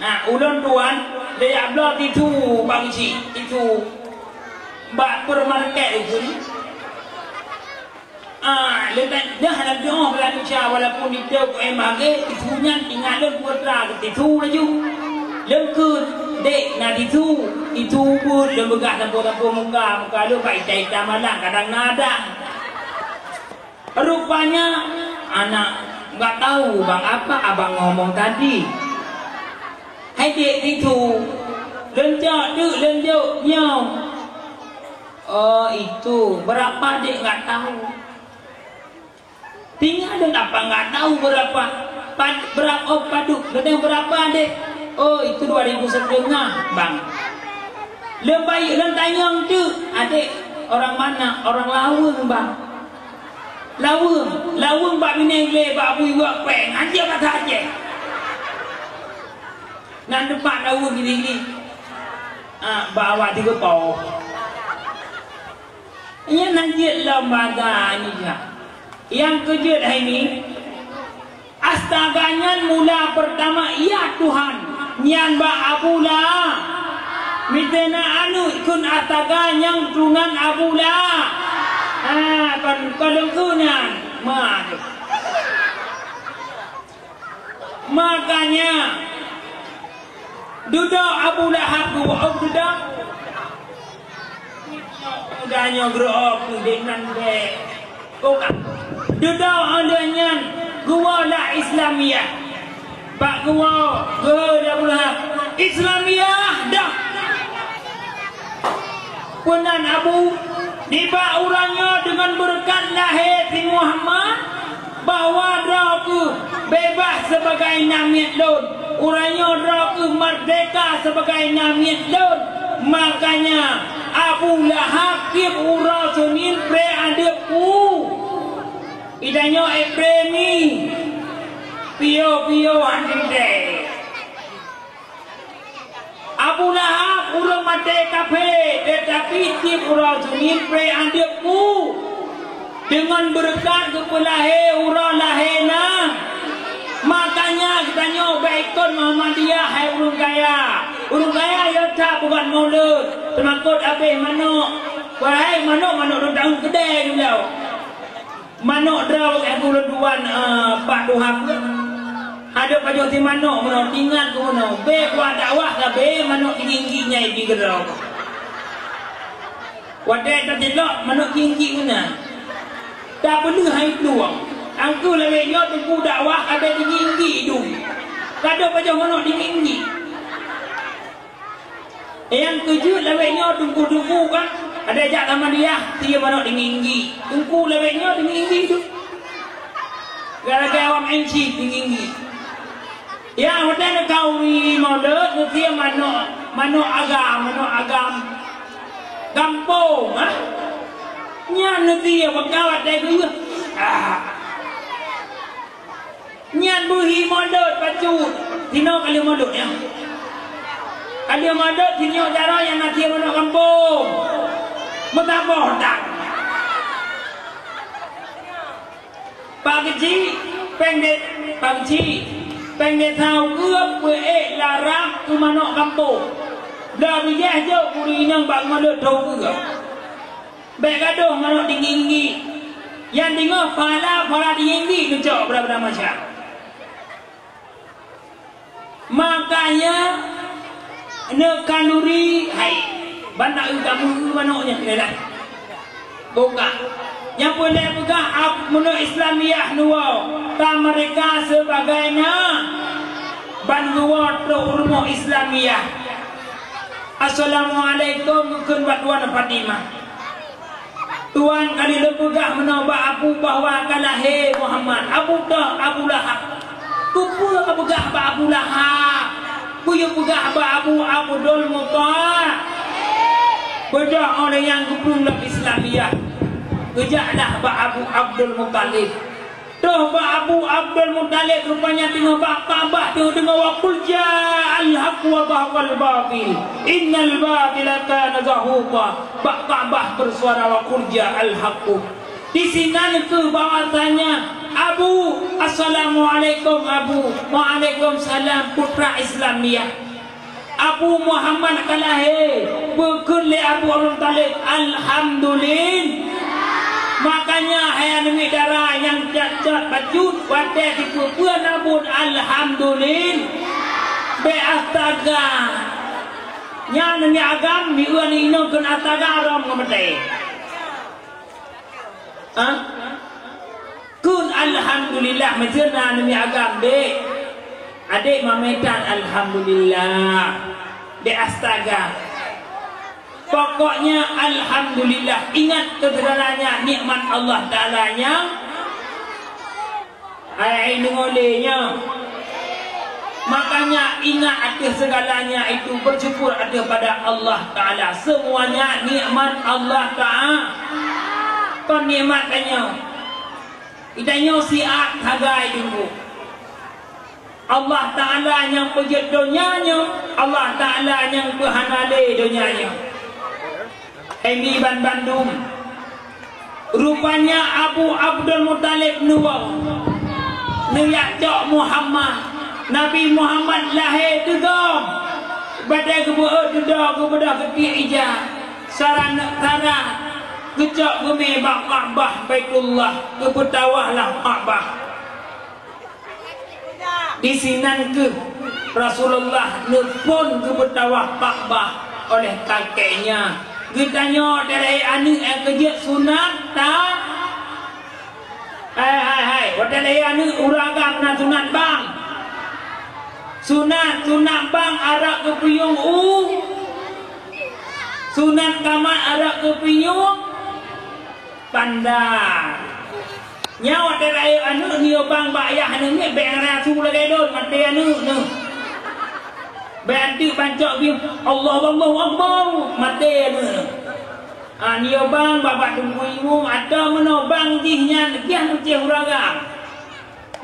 Nah, ulun tuan dia blok itu bangsi itu bak permarket itu ni. Lepas dah nak doa berlalu cia walaupun itu emage itunya tinggalin putra itu laju. Lengkut dek nak itu pun lembegah tampur muka lu baik cai tamalang kadang nada. Rupanya anak enggak tahu bang apa abang ngomong tadi. Hai dek itu lenjok nyau. Oh itu berapa dek enggak tahu. Tinggal dan apa nggak tahu berapa paduk dan berapa deh. Oh itu 2.500 bang. Lebay lentanyang tu adik orang mana orang Lawung bang. Lawung bak minengle bak bui buat peng aja kata aja. Nan depan Lawung gini. Bawa 3 pau. Ini nanti lembaga ni je. Yang kejut hari ini astaganya mula pertama ya Tuhan nyan ba abula mitena anu kun astaganya tunan abula kan kalungkunan makanya duduk Abu Lahab duduk udahnya gerok dengan dek kok duduk adanya gua lah Islamiyah pak gua dah pula Islamiyah dah punan Abu tiba orangnya dengan berkat lahir si Muhammad bahawa raku bebas sebagai namiat lon orangnya raku merdeka sebagai namiat lon makanya Abu Lahab kib ura sunin pre adepku idanyo epreni pio andide Abu Lahab urang mate kafe tetapi tip urang sunin pre andepku dengan berkat kepelahe urang lahena makanya kita nyoba ikut Muhammadiyah hai urang kaya ya tak bukan maulud termakut habis manuk wahai manuk daun kedai dulu manuk draw aku leduan pak duhap ada pajak si manuk tinggal ke mana be buat dakwah ke be manuk tinggi-tingginya di gerau wadai terjelok manuk tinggi mana tak perlu hai peluang aku lebih nyot tunggu dakwah ada tinggi itu kada pajak manuk tinggi yang kejut lebih nyot tunggu kan ada jak sama dia manuk tinggi tunggu lebihnya tinggi tu gara-gara awam enci tinggi ya hotel kau ni maulud dia manuk agam kampung nya nanti wakawat dah tu nya buhi maulud pacut tino kali maulud ya kali maulud tino cara yang nanti manuk kampung Metaboh tak Pak Kecil Pendek tahu Gep Wee Larang Tu manok kampung Dah bijah jauh Kuri yang bak malut tahu ke Baik gaduh manok tinggi Yang dengar Fala tinggi Kecok berapa macam Makanya Nekanduri Hai bandak kamu manoknya dah buka yang boleh buka menurut Islamiyah nuau tak mereka sebagainya banduan rumah Islamiyah Assalamualaikum mungkin batuan Fatimah Tuan kali lepegah menambah Abu bahwa kalahir Muhammad Abu dah Abu Lahab kupu pegah ba Abu Lahab kuyu pegah ba Abu Abdul Muttalib bedah orang yang kebrung dalam Islamiyah kejaklah ba Abu Abdul Muttalib doh ba Abu Abdul Muttalib rupanya tengah ba Ka'bah tu dengan wa qul ja'al haqq wa bahqal batil innal batila kana zahuqa ba Ka'bah bersuara wa qul ja'al haqq. Di sini ke bahasanya Abu Assalamualaikum Abu Waalaikumsalam putra Islamiyah Abu Muhammad kalahir berkuli Abu Abdul Talib Alhamdulillah. Makanya hai nami darah yang cacat bacut wadai di puan Abu Alhamdulillah be astaga nya nami agam mi uan ino kun astaga rom ngamete kun alhamdulillah majena nami agam dek adik mametan alhamdulillah de astaga pokoknya alhamdulillah ingat kebenarannya nikmat Allah Ta'ala-nya ai nengolenya makanya ingat ada segalanya itu bersyukur ada pada Allah Ta'ala semuanya nikmat Allah Ta'ala kon nikmat tanya itanya siat hagai dulu Allah Ta'ala yang pejat dunianya Allah Ta'ala yang kehanale dunianya ini Bandung rupanya Abu Abdul Muttalib nuyak jok Muhammad Nabi Muhammad lahir tegam badai kebuat dedah kepada keti ija sarana tanah kecok gemi bak Ka'bah Baitullah kebetawahlah Ka'bah di sinan ke Rasulullah nepun kebetawah Ka'bah oleh kakeknya ditanya dari anak yang kerja sunat tak hai dari anak uragam na sunat bang sunat bang arak kepiyung sunat kamar arak kepiyung pandai nyawa dari anu niyo bang bayah anu ni beng rasu lagi don mati anu nu bantu bancok bim Allah Akbar mati anu niyo bang bapak tunggu ibu ada meno bang dihnya kian uceh huragam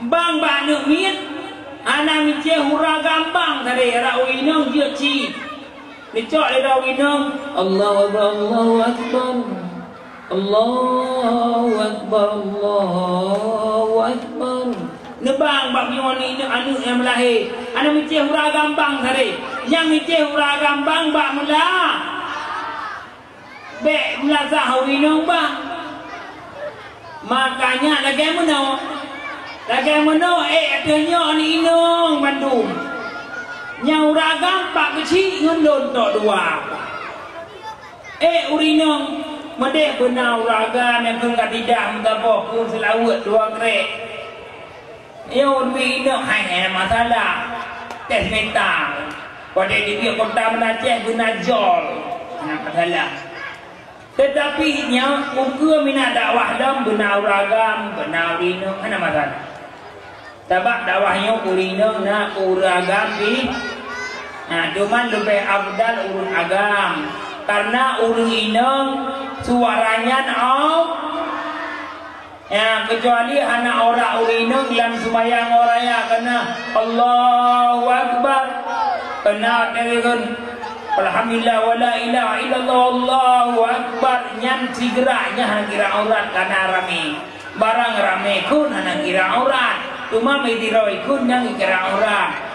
bang bak nu mit ana mice huragam bang tadi rawi nong je ci dicok le rawi nong Allahu Akbar Allahu Akbar Allahu Akbar nebang bak nyoni ne anu yang lahir ana mice huragam bang tadi yang mice huragam bang bak mula be mula zahawi nong bang makanya lagi meno adanya ni inong Bandung nyau ragam pak kecil ngendon tok dua urinong medek benau raga yang kengkat tidak mentapok pun selawat dua krek urwi inong hai masalah tes mental pada dia kota menaceh benajol masalah tetapi nya muka minat dakwah dam benau ragam benau inong mana masalah sebab dakwahnya urinong na uragam di cuman lebih abdal urun agam karena urung inong suaranya kecuali anak orang urinong yang sembahyang orangnya kena Allahu Akbar kena dengan alhamdulillah wala ilaha illallah Allahu Akbar nyan sigeranya kira aurat karena rame barang rame kun anak kira aurat cuma mediroi kun yang kira aurat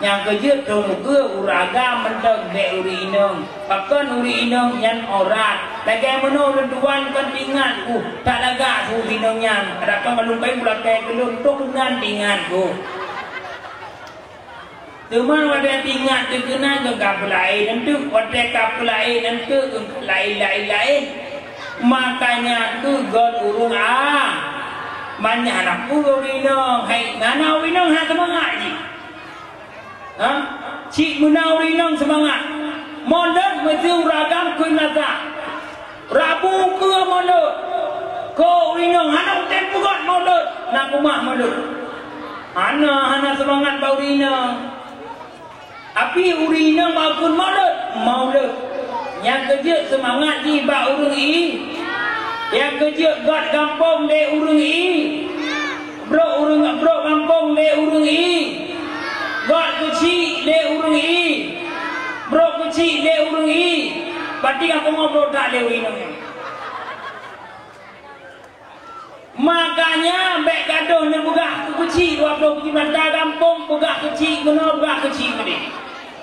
yang kerja tu muka uraga mendeng be uri inong bahkan uri inong yang orat lagi meno renduan kendinganku tak laga tu inong yang datang melumpai bulakai kelun tu dengan dinganku cuma wadah tingat tu kena ke kapulai dan tu wadah kapulai dan tu lain makanya tu god urung banyak anak uri inong hai ngana uri inong ha semangat je cik menawari nong semangat modal mesti uragam kun lata Rabu ke mulut. Kau rinang hana tempo kat mulut. Nak kumah mulut. Hana semangat bau rinang. Api urina maupun mulut. Mulut. Yang kerja semangat di bak urung i. Yang kerja gat kampung de urung i. Bro kampung de urung i. Gat kecil de urung i. Bro kecil de urung i. Berarti aku ngobrol tak le urina. Makanya bek gaduh ni bugah kecil 20 kecil bandar kampung bugah kecil kena bugah kecil ni.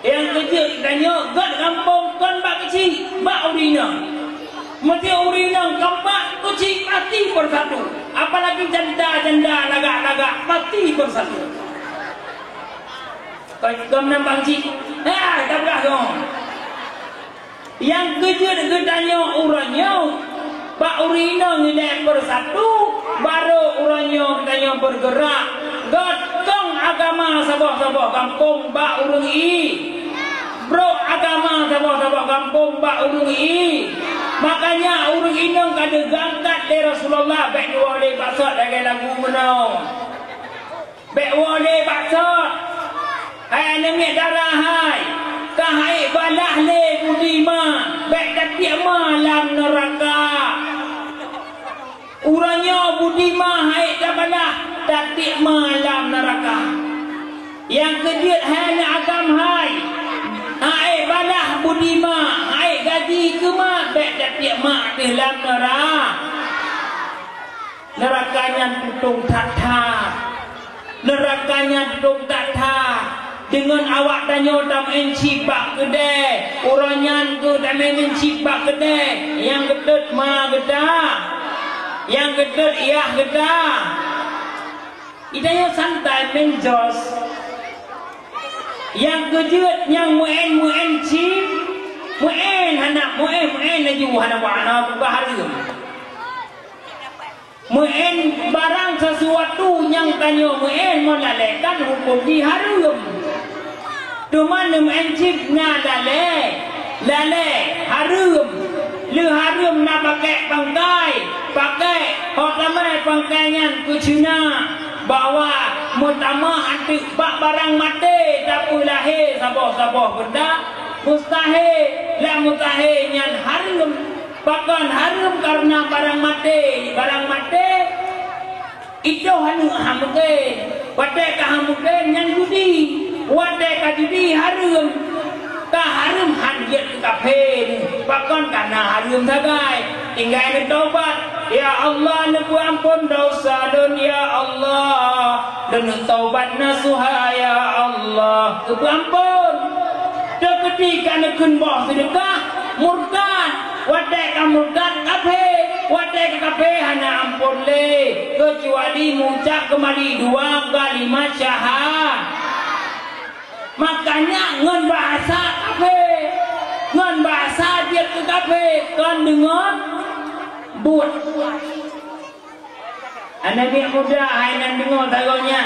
Yang kerja tanya gat kampung kon bak kecil bak urina. Mesti urina kembak kecil mati bersatu. Apalagi janda lagak mati bersatu. Kau menambang cik. Tak belah dong. Yang kerja dengan tanya uranya bak urina nilai bersatu baru uranya tanya bergerak gotong agama sabah kampung bak urung i bro agama sabah kampung bak urung i makanya urung inong kada gangkat dari Rasulullah bek wale baksat dari lagu menau bek wale baksat hai nemi darah hai kahai balah le budima bek tatia malam neraka uranya budima hai balah tatia malam neraka yang kediat hai agam hai balah budima hai gaji kema bek tatia mak dalam nerakanya tutung tak nerakanya tutung tak dengan awak tanya tam encibak gede uranyan tu tam encibak gede yang gedut ma geda yang gedut iyah geda idanya santai menjos yang gedut yang muen cip muen anak muen laju anak wana bahagia muen barang sesuatu yang tanya muen melalekan hukum diharum cuma encik na lale harum le harum na pakai pakai hotamai pangkaian kucina bawa mutama anti bak barang mati tapi lahir sabah benda mustahil nyan harum bahkan harum karena barang mati itu hanu hamuke wadai kahamuke nyan judi wadai kajudi harum ka harum hanjat kafe bahkan karena harum sagai tinggal ni taubat ya Allah nepu ampun dosa dan ya Allah dan taubat nasuha ya Allah nepu ampun ketika nekun boh sedekah murtad wadai ka murtad kafe hanya ampun le kecuali muncak kembali 2 kalimat syahadat. Makanya ngon bahasa kafe, ngon bahasa dia ke kafe, kan dengan buat. Anak muda, hai nan dengar tagonya,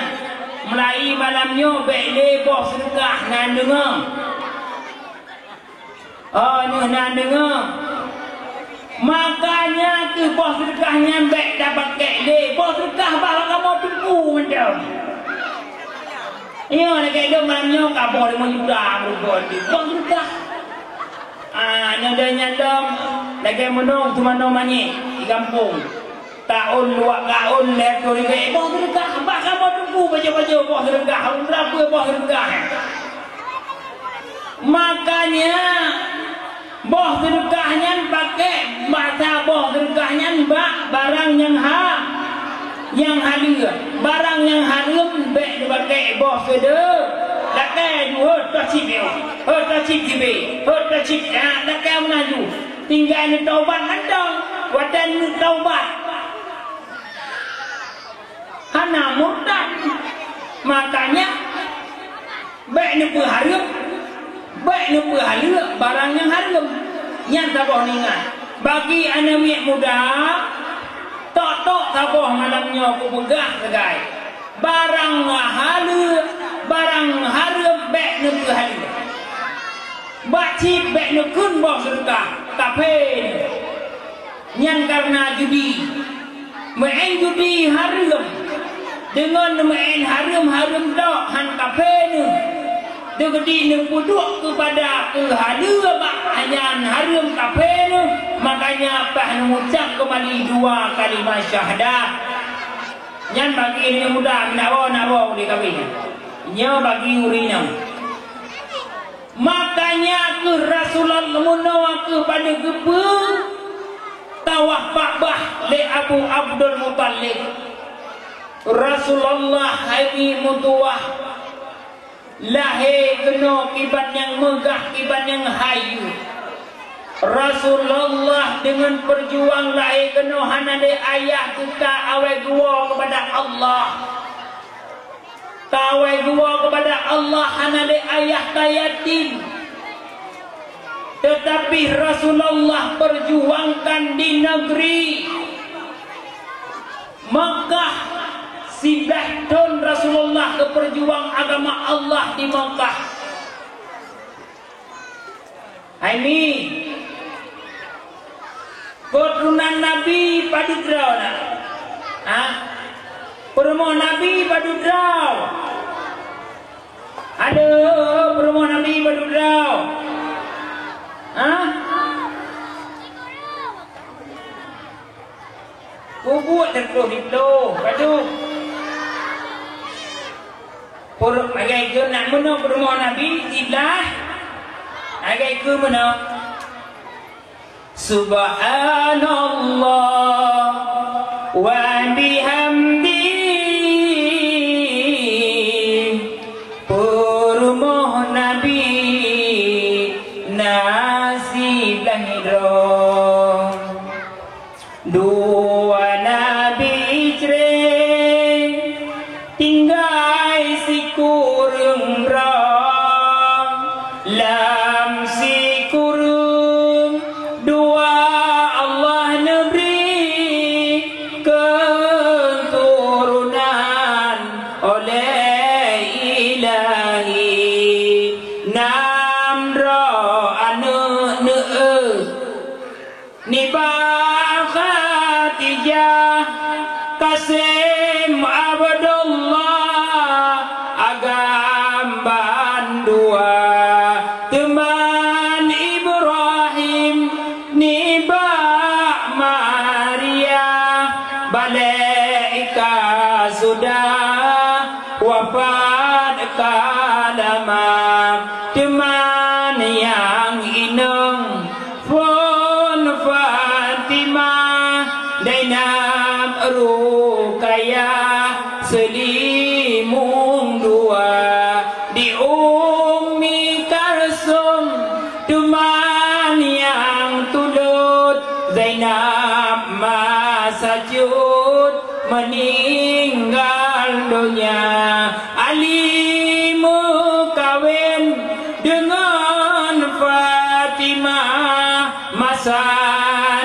mulai malamnya bele boh sedekah nan dengar. Oh ni nan dengar. Makanya tu boh sedekahnya bek dapat kele, boh sedekah bawa kamu tunggu macam. Iya, nak kaya malamnya kabur 5 juta berbuat di bang juga. Nyadam, nak kaya menung cuma nomanya di kampung. Tahun 2 tahun lekor ini, bang juga. Abah kamu tunggu baca-baca bang juga. Berapa bang juga? Makanya bang juga pakai bahasa bang juga barang yang halia barang yang harum baik dipakai bos kede lakai dua tacip lakai menaju tinggal ni taubat handang wadan taubat hana murtad makanya baik ni harum baik ni halia barang yang harum yang tabah ningat bagi anak muda tok sabah malamnya aku pegah segai barang halu barang harum bek nu halu bacip bek nu kun boh sedekah kafe Nyan karena judi. Main judi haram. Dengan main haram dak han kafe ni. Degedi ni puduk kepada kehala bak anyan haram kafe ni. Makanya apa mengucap kembali 2 kalimah syahadat. Nyan bagi ini mudah nak bawa di kawin. Nya bagi urina. Makanya ke Rasulullah menawa kepada gepe tawah Ka'bah le Abu Abdul Muttalib. Rasulullah hari mutuah lahir kena kibat yang megah, kibat yang hayu. Rasulullah dengan perjuang lahir kena hanade ayah kita awal dua kepada Allah. Tawai dua kepada Allah hanade ayah tayatim. Tetapi Rasulullah perjuangkan di negeri Makkah. 11 tahun Rasulullah keperjuang agama Allah di Makkah. Ini keturunan Nabi padudraw na. Permo Nabi padudraw. Ada permo Nabi padudraw. Bubuk terkeluh padu. Por agai ke nak meno permo Nabi iblah. Agai ke meno. Subhanallah wa bihamdi permo Nabi nasib lahidro. Dua Nabi ijre tinggai si kurung rong lam si kurung dua Allah neberi keturunan oleh ilahi nam ro anu ne niba Kasim Abdullah agam bandua teman Ibrahim niba Maria balaika sudah wafat kalama teman yang ineng pun Fatimah Dainam Rukayah selimung dua di Ummi Kalsum teman yang tulut Zainab Masajud meninggal dunia. Ali kawin dengan Fatimah masa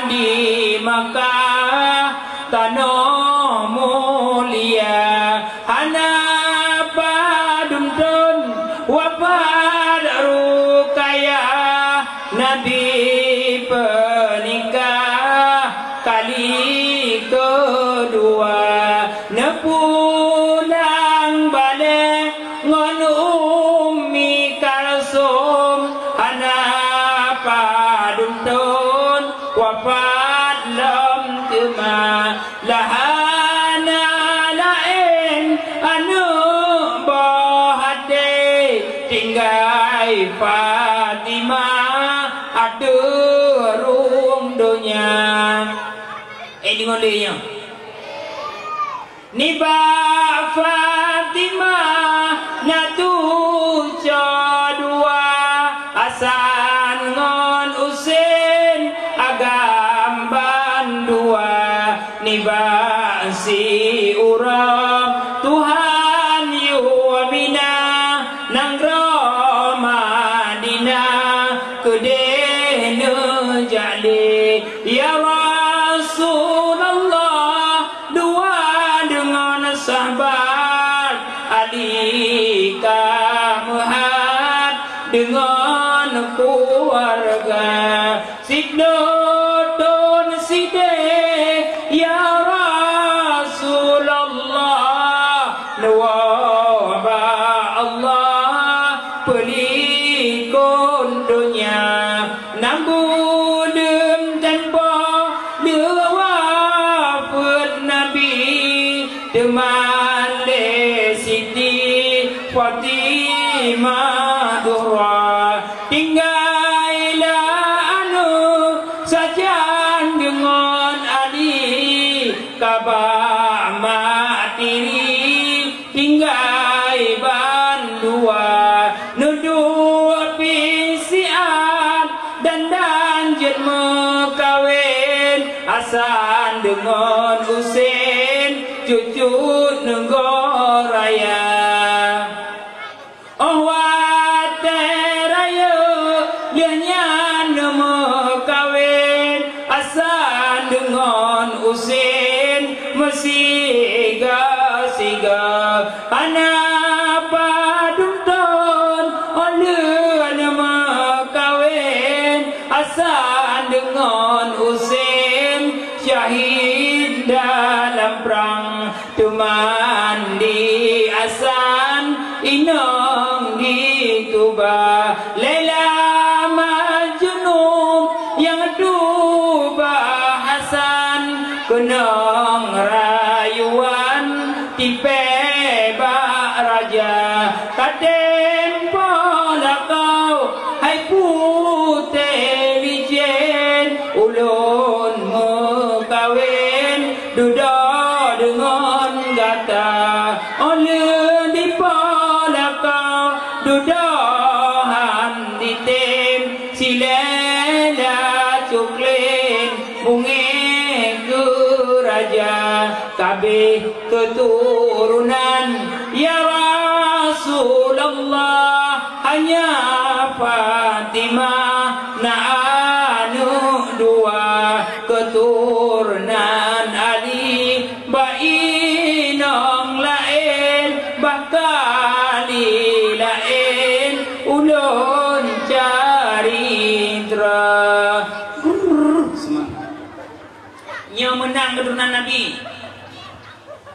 di Makkah tanah mulia hana padumtun wafat Rukayah Nabi pernikah kali kedua nepulang balik ngon Ummi Kalsum hana padumtun wafat lam tema lahana lain anu bohade tinggai Fatimah ada rung dunia. Dengar dia ni ba Fatimah natu dua Hasan ngon Husain agam bandua ni ba si urang Tuhan yuwamina nang Madinah kedene jali ya Rasulullah dua dengan sahabat Ali Muhammad dengan keluarga sidon sida Hasan dengan Ali Kabah matiri tinggai bandua Nudua pisian dan danjen mekawin Hasan dengan Husain cucu Nenggoraya Oh wateraya liahnya nama kawin Hasan dengan Husain mesiga-siga anak padunton oleh nama kawin Hasan dengan Husain syahid dalam perang tuman di Hasan inong di Tuba Lela Majnun yang Tuba Hasan kenong rayuan tipe bak raja kaden pola kau hai putih licin ulun mekawin duda dengan gata oleh di pola kau dudahan di tim silela cuklin bunge ke raja kabeh keturunan ya Rasulullah hanya Fatimah na anu dua keturunan Ali bainong lain bakali lain ulun caritra yang menang keturunan Nabi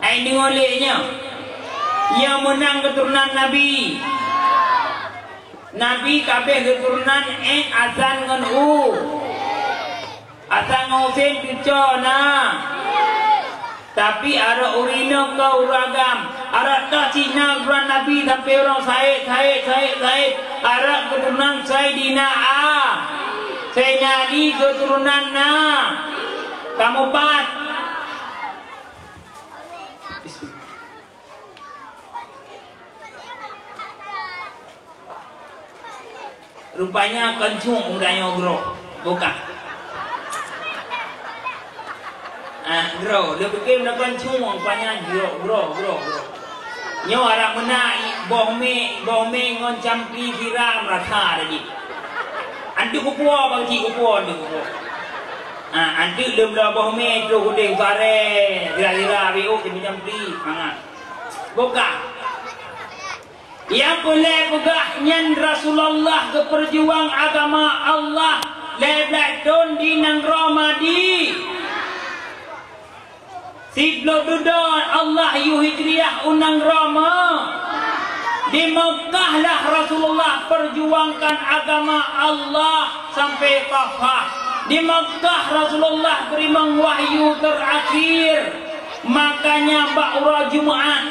ini olehnya yang menang keturunan Nabi Nabi kabeh keturunan Hasan dengan Hasan Husain cucona tapi ada urina ke uragam ada tak Cina keturunan Nabi tapi orang Said ada keturunan Sayyidina Sayyidina Ali keturunan kamu pat rupanya kencung udahnya bro bukan bro dia bikin udah kencung rupanya bro nyawa orang menai bohme ngoncam pi viram rata lagi antu kupua bangki kupua antu dem dah bohme tu kuding pare gira biu macam pi mangat bukan yang boleh pegahnya Rasulullah ke perjuang agama Allah lebih don di nang Ramadi Siblo dudon Allah yu hijriah unang Rama di Mekah lah Rasulullah perjuangkan agama Allah sampai wafat di Mekah Rasulullah beriman wahyu terakhir makanya Ba'ura Jumat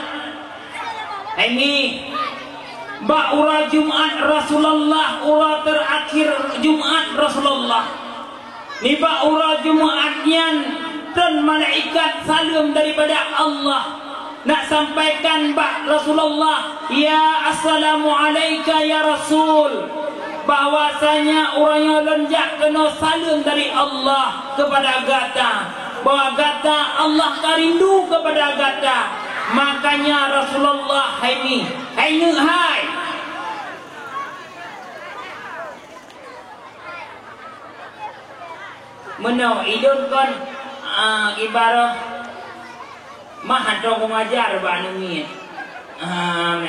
ini Ba'ura Jumat Rasulullah ura terakhir Jumat Rasulullah ni Ba'ura Jumatnya dan malaikat salam daripada Allah nak sampaikan Rasulullah ya assalamualaikum ya Rasul bahwasanya orang yang lenjak kena salam dari Allah kepada gata bahwa gata Allah karindu kepada gata makanya Rasulullah hai menau idun kon ibarat mah atau mengajar banu ni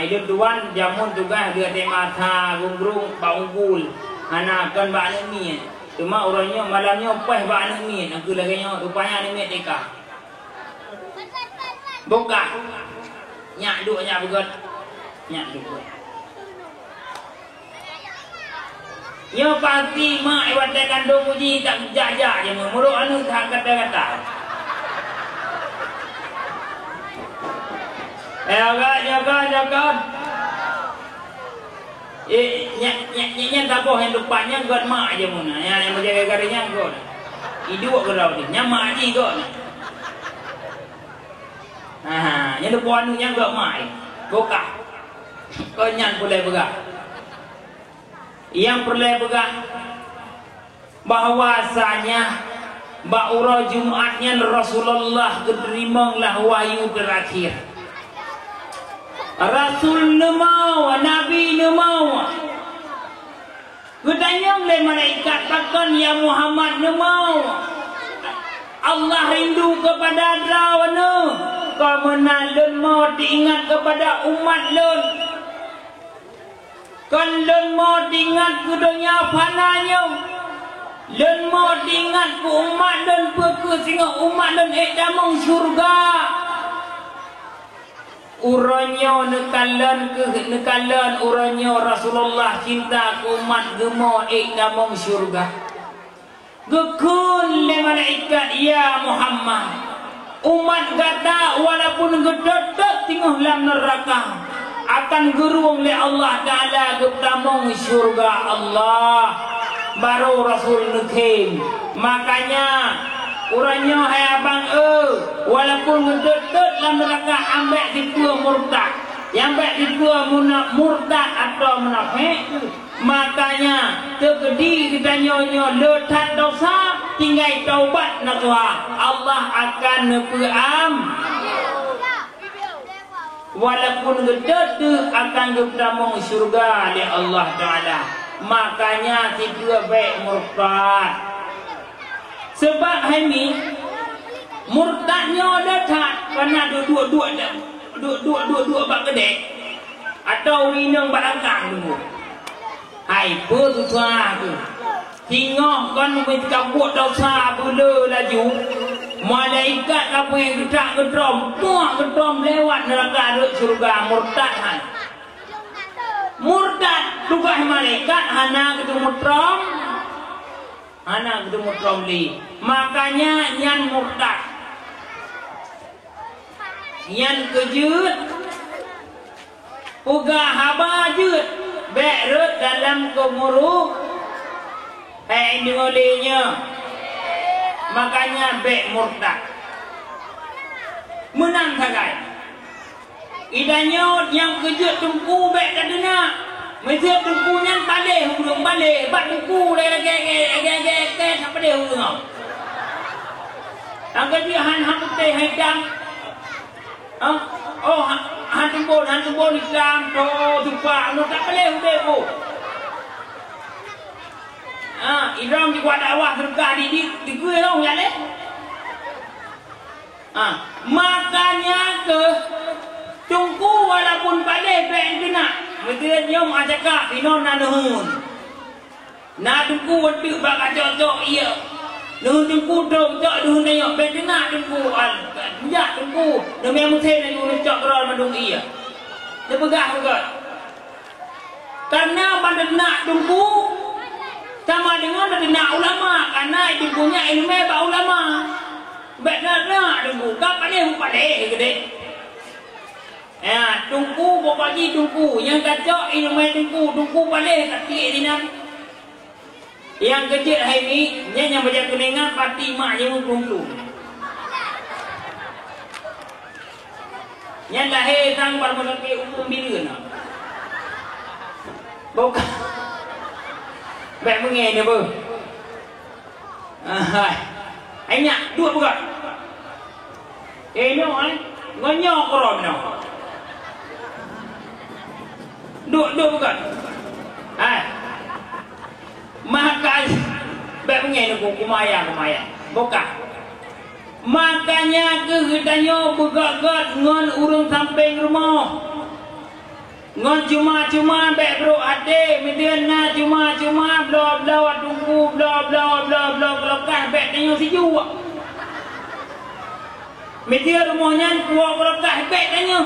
idun tuan jamun juga dia temata gungrung baunggul anak kan banu ni cuma orangnya malamnya peh banu ni aku lagi rupanya ni teka buka nyak duknya begot nyak duk yo pasti mak iwat kandung uji tak jajak je muruk anu tak kata-kata jaga nyak taboh yang depannya god mak je muna yang menjaga garingnya god Hidup gerau ni. Nyamak ni kau ni. Yang depan ni yang gak mai. Buka. Kau nyan boleh bergerak. Yang boleh bergerak. Bahwasanya Ba'ura Jumatnya Rasulullah keterimanglah wahyu terakhir. Rasul nemau, Nabi nemau. Gedanyang le malaikat takkan ya Muhammad nemau. Allah rindu kepada drawana. Kau menalun mau diingat kepada umat lun. Kan lun mau diingat ke dunia fananya. Lun mau diingat ke umat lun peke sehingga umat lun damang syurga. Uranya nekalan uranya Rasulullah cinta ke umat gemo damang syurga. Gekun le malaikat ya Muhammad. Umat kata walaupun gedetek tinggal dalam neraka akan gerung oleh Allah Ta'ala ke tamung syurga Allah. Baru Rasul nekim. Makanya uranya hai abang walaupun gedetek dalam neraka ambek dikua murtad. Yang ambek dikua murtad atau munafik. Makanya tergedi kita nyonya letat dosa tinggal taubat nak Tuhan. Allah akan nepeam. Walaupun gedede akan ketamung syurga oleh Allah Ta'ala. Makanya tiga baik murtad. Sebab ini murtadnya letat kerana dua bak kedek atau minum barangkang dulu. Hai apa tu tuan tu. Tengok kan mereka buat dosa bela laju. Malaikat apa yang gerak gedrom. Tuak gedrom lewat neraka duduk syurga. Murtad han. Murtad tugas malaikat. Hana ketemu trom. Hana ketemu trom li. Makanya nyan murtad. Nyan kejut. Puga haba jut. Berut dalam kemuru. Ini olehnya. Makanya bek murtad. Menang sagai. Idanya yang kejut tungku bek tak dengar. Mesti tungkunya balik hurung balik. Bak tungku lagi tak balik hurung. Angkat dia han putih hitam. Oh han tumbul hitam. Oh tumpah nu tak balik hurung. Idram di kuat dakwah tergah di gue dong ya le. Makanya ke tungku walaupun balik bek kena. Mesti nyom ajak pinon nanuhun. Na tungku weduk bak cocok iya. Nuhun tungku dong cok nuhun nayok bek kena tungku ya tungku. Demi muthen ayu cok rol madung iya. Dia pegah juga. Karena pada nak tungku sama dengan nak ulama karena itu punya ilmu ba ulama. Benar tunggu kapan dia gede. Tunggu pokoknya tunggu yang kacau ilmu tunggu balik kaki dinam. Yang kecil hari ni yang baca keningan parti mak yang tunggu. Yang lahir sang pada ke umum bila nak. Bukan baik mengen dia apa? Banyak dua bukan? No ngonyok korom no. Dua bukan? Maka baik mengen dia kumaya. Bukan. Makanya kehidannya begak-gak ngon urung samping rumah. Ngon cuma baik bro ade median na cuma bla tunggu bla kelokah baik tanya si jual. Median rumahnya kuat kelokah baik tanya.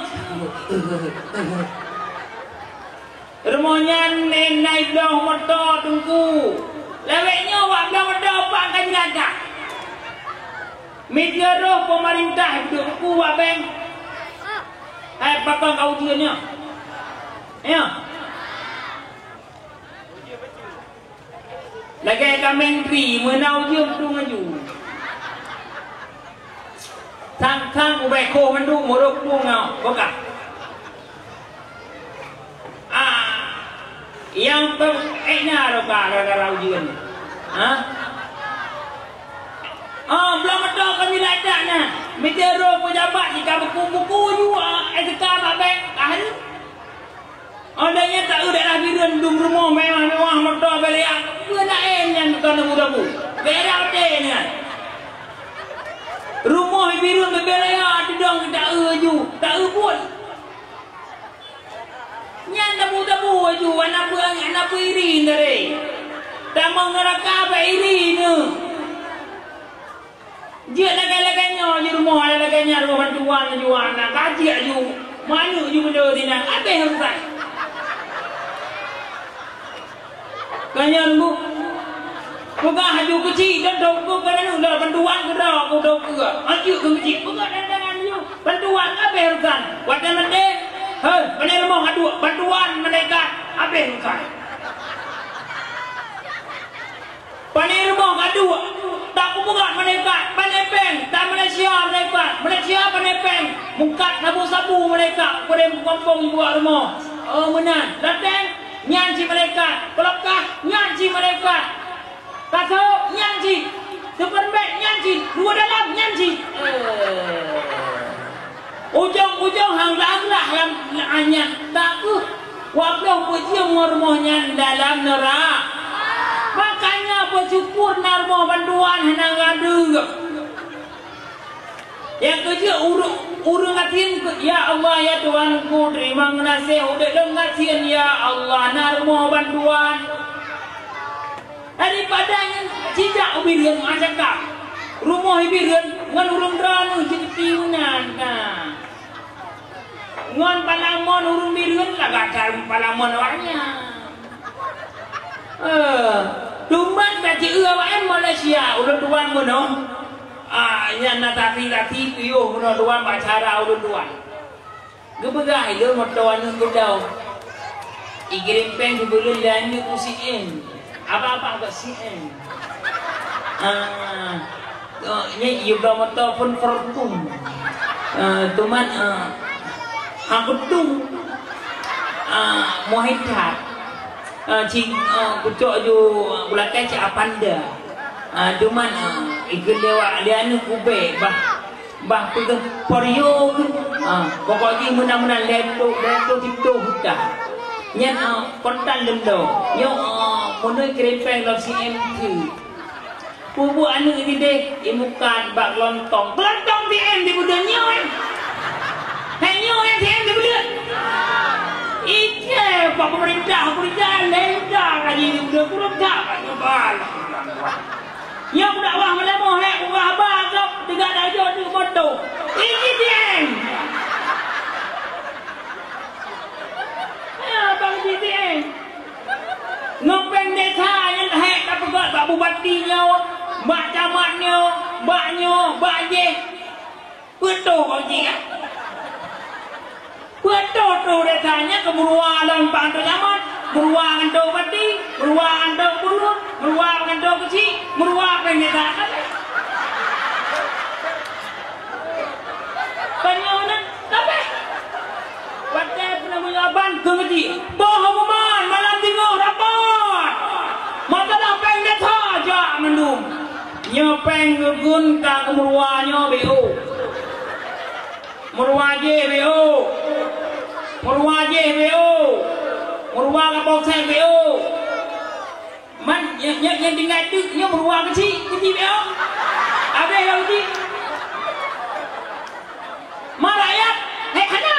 Rumahnya naik bla motor tunggu. Leweknya wak bla motor apa akan jaga. Median roh pemerintah tunggu wak bang. Pakang kau ujiannya. Ya. Lagi kami menteri menau je tu maju. Sang ubeko mandu morok bunga bukan. Yang nya roka gara-gara ujian. Belum ada kami ladaknya. Metero pejabat jika buku-buku juga SK babek ahli. Adanya tak daerah biren dum rumah mewah-mewah mertua beliak. Benak yang kena muda-mu. Berak dehnya. Rumah biren beliak tidak tak ju, tak pun. Nyanda muda-mu ju anak iri dari. Tak mau neraka apa iri ni. Dia lagai-lagainya di rumah, lagai-lagainya rumah bantuan jual nak kaji aju. Mana ju benda dina? Apa yang usai? Kanyan bu, bukan haju kecil dan dok kan anu dah bantuan ke dah aku dok ke. Haju kecil, bukan dengan ju bantuan apa yang usai? Wadah mende, mana rumah hadu bantuan mereka apa yang usai? Panir rumah hadu. Tak kubuat mereka, panepeng, tak Malaysia panepeng, mukat sabu-sabu mereka, pada kampung buat rumah. Menang, datang, nyanci mereka, pelokah, nyanci mereka, kasau, nyanci, superbag, nyanci, dua dalam, nyanci. Ujung-ujung hang lah yang hanya takut, waktu pujian rumahnya dalam neraka. Makanya bersyukur narmo bantuan henang ada. Yang kerja urung ngatin ya Allah ya Tuhanku terima kasih udah dong ngatin ya Allah narmo bantuan. Daripada yang tidak ubirian masyarakat. Rumah ubirian ngan urung dranu citiunan nah. Ngan palamon urung ubirian lagatar palamon awaknya. Tumbang baca awak Malaysia ulun tuan mono. Yang natati piyo mono tuan bacara ulun tuan. Gebegai le motoan ngudau. Igirim peng dibulun dan ni kusiin. Apa-apa ke sien. Ini juga motor pun pertum. Tuman hakutung. Mohitat. Cing kucuk ju bulakai cik apanda. Cuman ikut dewa dia anu kube bah pegang porio. Pokoknya menang-menang leto tipto hutan. Nyan kontan lendo. Yo monoi kerepeng lo CMT. Pubu anu ini deh imukan bak lontong. Lontong DM di budanya kan. Hanyo yang DM di budan. Ike pak pemerintah lendang lagi di budak kurang tak ngebal. Yang dakwah melamoh hek ubah bagap tiga dajo di foto. Iki DM. Ya bang DM. Ngopeng desa yang hek tak pegat pak bupatinya, mbak camatnya, mbaknya, mbak je. Betul kau jika. Betul tu desanya keburuan dalam pantai zaman, beruang ando bati, beruang ando burun, beruang ando kecil, beruang pendeta kan? Penyonan, apa? Pada penanggulangan kemudi, bohongan malam tengah rapat, mata dah pendeta aja mendung, nyepeng gun tak keburuannya bo, meruaje bo. Murwa je BO. Murwa kapok saya BO. Man yang tinggal tu nya murwa kecil BO. Ada yang kecil. Marayat hek hana.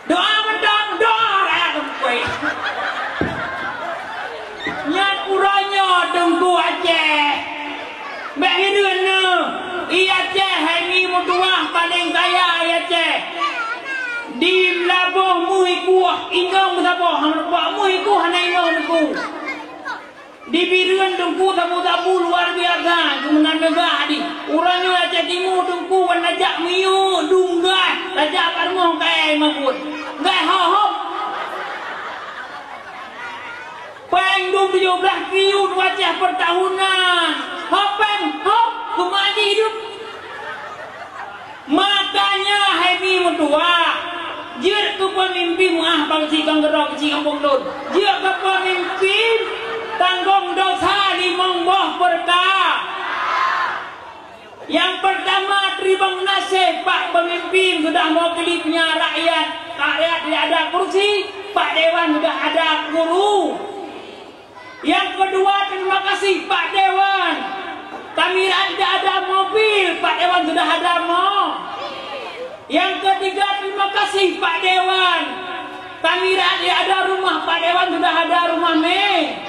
Doa mendang doa rakyat kuai. Nyat uranya tengku Aceh. Mbak hiduan ne. Iya Aceh hari mutuah paling kaya Aceh. Di labuh muhiku ingong sabo hampa muhiku hanai ngomku di biruan dengku tabu-tabu luar biasa kemunan megah di urangnya Aceh Timur dengku wanajak miu dunggai rajak parngong kai makut gai ho peng 17 ribu Aceh per tahunan hopeng hop kemana hidup pemimpin bang si kang gerok si kampung lun. Dia ke pemimpin tanggung dosa di mongboh berkah. Yang pertama terima nasib Pak Pemimpin sudah mewakilinya rakyat. Rakyat tidak ada kursi, Pak Dewan sudah ada guru. Yang kedua terima kasih Pak Dewan. Kami tidak ada mobil, Pak Dewan sudah ada mo. Yang ketiga terima kasih Pak Dewan. Kami tidak ada rumah, Pak Dewan sudah ada rumah me.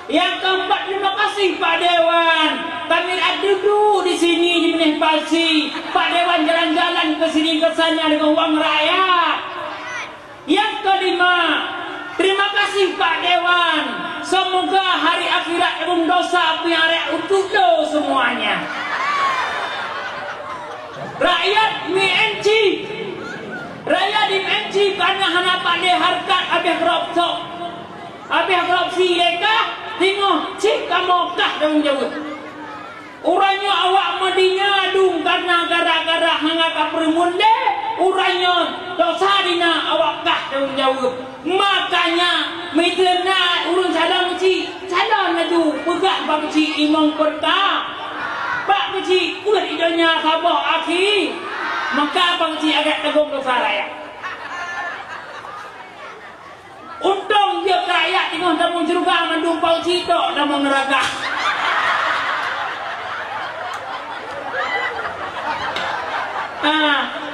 Yang keempat terima kasih Pak Dewan. Kami ada duduk di sini di Benih Palsi. Pak Dewan jalan-jalan ke sini ke sana dengan uang rakyat. Yang kelima, terima kasih Pak Dewan. Semoga hari akhirat agung dosa punya rakyat untuk semuanya. Rakyat MNC, rakyat di MNC karena hanya pada harkat habis kerapsok, habis korupsi mereka. Tengok cik kamu kah dalam jawab. Uranya awak madinya adung karena gara-gara hangak permunde. Uranya dosa dina awak kah dalam jawab. Makanya mitena urun sadang cik sadang nadu pegak bang cik imam perta. Pak cik ulah idenya sabah akhi. Maka bang cik agak tegung dosa raya. Untung dia rakyat tengok dalam jerugah mendumpau citok dan mengeragak.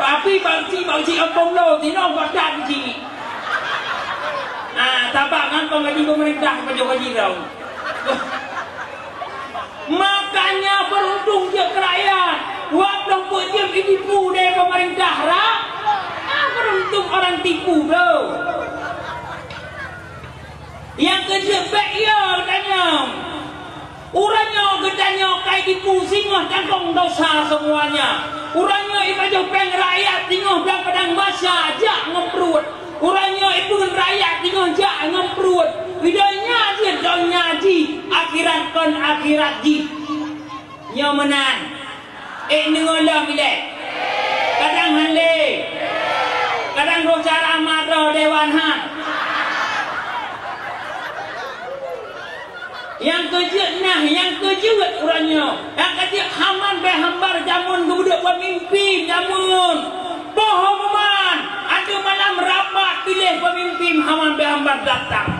Tapi bangsi kampung lo tino badan ci. Tabangan penggaji pemerintah kepada jirau. Makanya beruntung dia rakyat. Waktu dia ditipu dari pemerintah rak. Beruntung orang tipu bro. Yang kejebak ya katanya. Uranya gedanya kayak dipusing tanggung dosa semuanya. Uranya ibadah peng rakyat tinggal belang pedang masa ajak ngemprut. Uranya itu rakyat tinggal ajak ngemprut. Widanya dia donya ji akhirat kon akhirat ji. Nyomenan. Nengolah bila. Kadang hande. Kadang rocara amaro dewan han. Yang kejut urangnya. Yang kejut haman berhambar jamun kebudak pemimpin jamun. Bohongan. Ada malam rapat pilih pemimpin haman berhambar datang.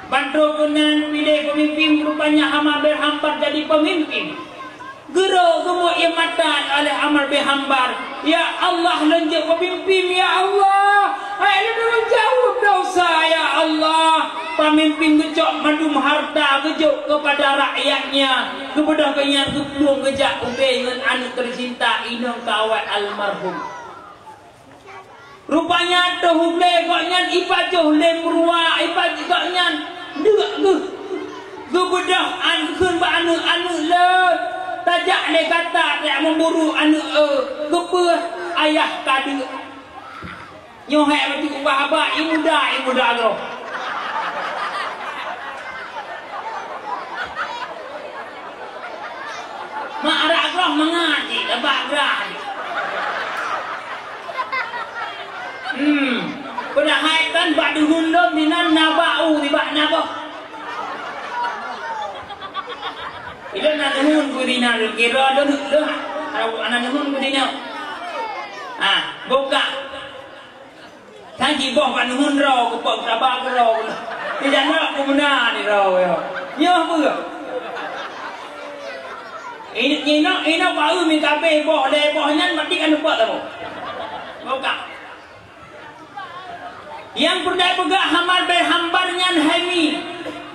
Bantu kenan pilih pemimpin rupanya haman berhambar jadi pemimpin. Gero gemuk yang matan oleh amal berhambar. Ya Allah lenjak pemimpin ya Allah. Ayo menjawab dosa ya Allah. Pemimpin gejok mandum harta gejok kepada rakyatnya. Kepada kaya kepeluang gejak dengan anak tercinta inong kawat almarhum. Rupanya tohuble koknya ipajoh lemrua ipajoknya dua gebedah ankeun ba anu le. Tajak le kata tak memburu anu gepe ayah kadu. Nyohek mati ubah abah imuda lo. Mak arak roh mengaji abah gerah. Pada haikan bak dihundum dinan nabau di bak nabah. Ila nak nuhun kudina kira dah anak nuhun kudina. Buka. Tadi boh ban nuhun ro ko tabak ro. Tidak nak kumuna ni ro yo. Nyo apa? Ini bau mi kabe boh le boh nyan mati kan buat apa? Buka. Yang pernah pegak hamal berhambar nyan hemi.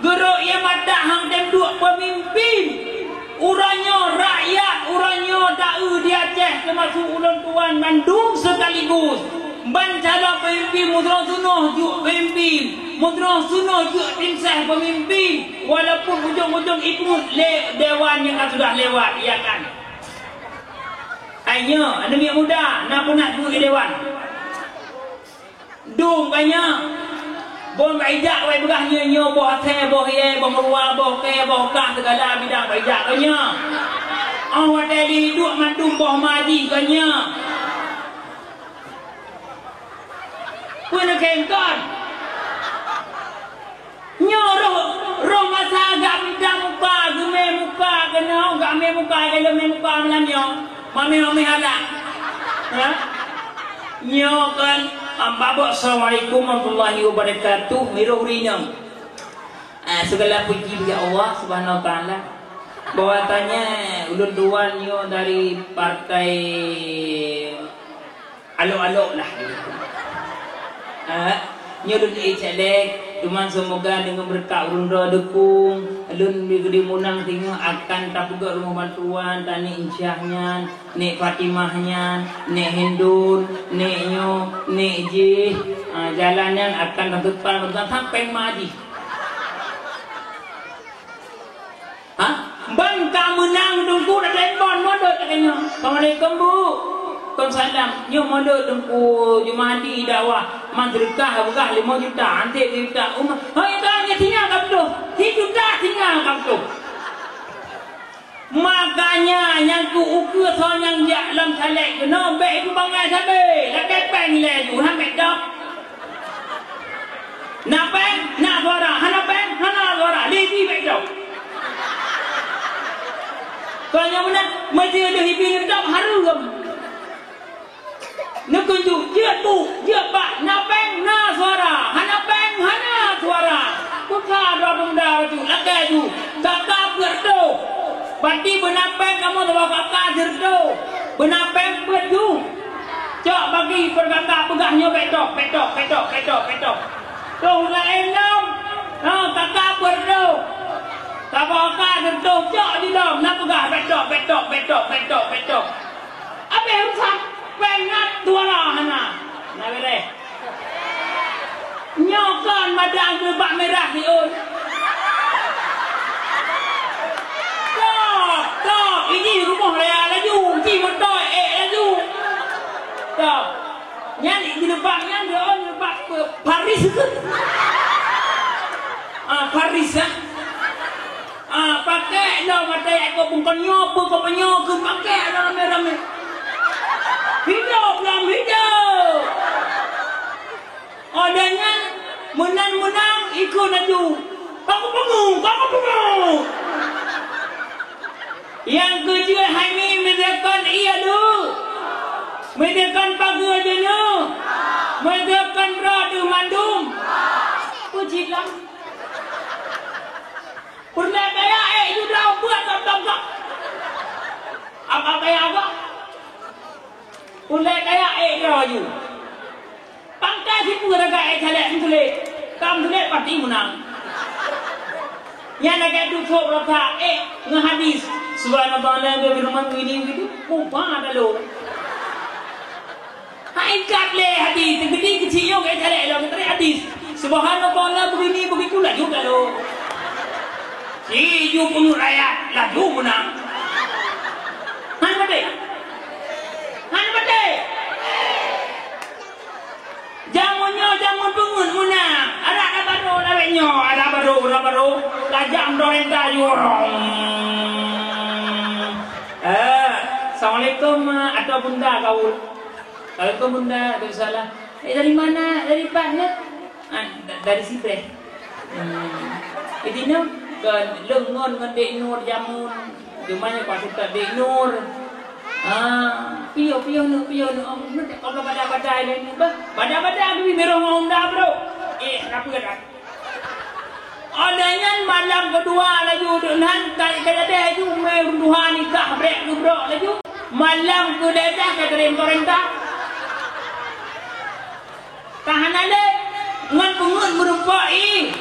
Guru ia mata hang dem dua pemimpin. Uranya rakyat, uranya da'u di Aceh termasuk ulun tuan Bandung sekaligus. Bancala pemimpin mudra sunuh juk pemimpin. Mudra sunuh juk tinsah pemimpin. Walaupun ujung-ujung ikut dewan yang sudah lewat, ya kan? Ayo, anak muda, nak pun nak duduk di dewan. Dung banyak. Bon baijak wai berahnya nyo boh the boh ye boh merua boh ke boh kah segala bidang baijak kanya. Awak tadi duk mandum boh madi kanya. Pun kengkon. Nyoro roh masa agak minta muka, geme muka, kena agak me muka, kalau me muka melanyo. Mami halak. Ha? Nyokan ambabok assalamualaikum warahmatullahi wabarakatuh. Miruhrinya. Segala puji bagi Allah Subhanahu wa taala. Bahwatanya ulun duan nyo dari partai alok-alok lah. Nyo dun celek. Cuma semoga dengan berkat urun dukung alun di munang tengok akan tapuga rumah bantuan tani insyahnya nek Fatimahnya nek Hindun nek nyo nek J jalanan akan terdepan sampai mati. Bangka menang dungku dak lembon modot katanya. Assalamualaikum Bu. Salam nyo modot dengku Jumadi dakwah madrikah bukan 5 juta antik juta umat hai tanya tinggal kamu hidup dah tinggal kamu makanya yang ku ukur so yang jalan salek kena baik ku bangai sabe dak depeng le ju hamek dak nak peng nak suara hana peng hana suara lebi baik dak kalau mana mesti ada hidup dak harum nukunju dia tu dia pak napeng na suara hanapeng hana suara putra dua benda tu lagai tu kakak berdo pati benapeng kamu tu kakak jerdo benapeng berdu cok bagi perkakak pegahnya petok tu lah enom kakak berdo kakak jerdo cok di dalam nak pegah petok apa yang rusak pengat tuara hana nak bere nyokan madang berbak merah ni oi tak ini rumah raya laju ci motor laju tak nyani di depannya dia on berbak Paris Paris pakai dah mata aku bukan nyopo kau penyoku pakai rame-rame hidup dalam hidup. Adanya menang ikut laju. Kamu pengung. Yang kedua Haimi mendekan iya lu. Mendekan pagi aja lu. Mendekan beradu mandum. Puji lah. Pernah kaya itu dah buat tak. Apa kaya apa? Ulai kaya roju. Pangkai si pura kaya celek tulis. Kam tulis parti menang. Yang nak tu thok rata ngahadis. Subhanallah le berumah ini gitu. Kumpa ada lo. Hai kat le hadis gede kecil yo kaya celek lo kita hadis. Subhanallah begini begitu lah juga lo. Si ju penuh rakyat laju menang. Han badai. Jamun pengun munang. Ada baru laweknya, ada baru. Lajam dorenta yurong. Assalamualaikum atau bunda kau. Assalamualaikum bunda, ada salah. Dari mana? Dari Padang. Dari Sipre. Ini no ke lengon ngan Dek Nur jamun. Di mana kau suka Dek Nur? Pio nu kalau badai ni bah badai ni merong ngom dah bro apa kata adanya malam kedua laju dengan kaya dia tu merunduhan nikah brek bro laju malam kedua kata renta tahanan le ngan pengut merumpai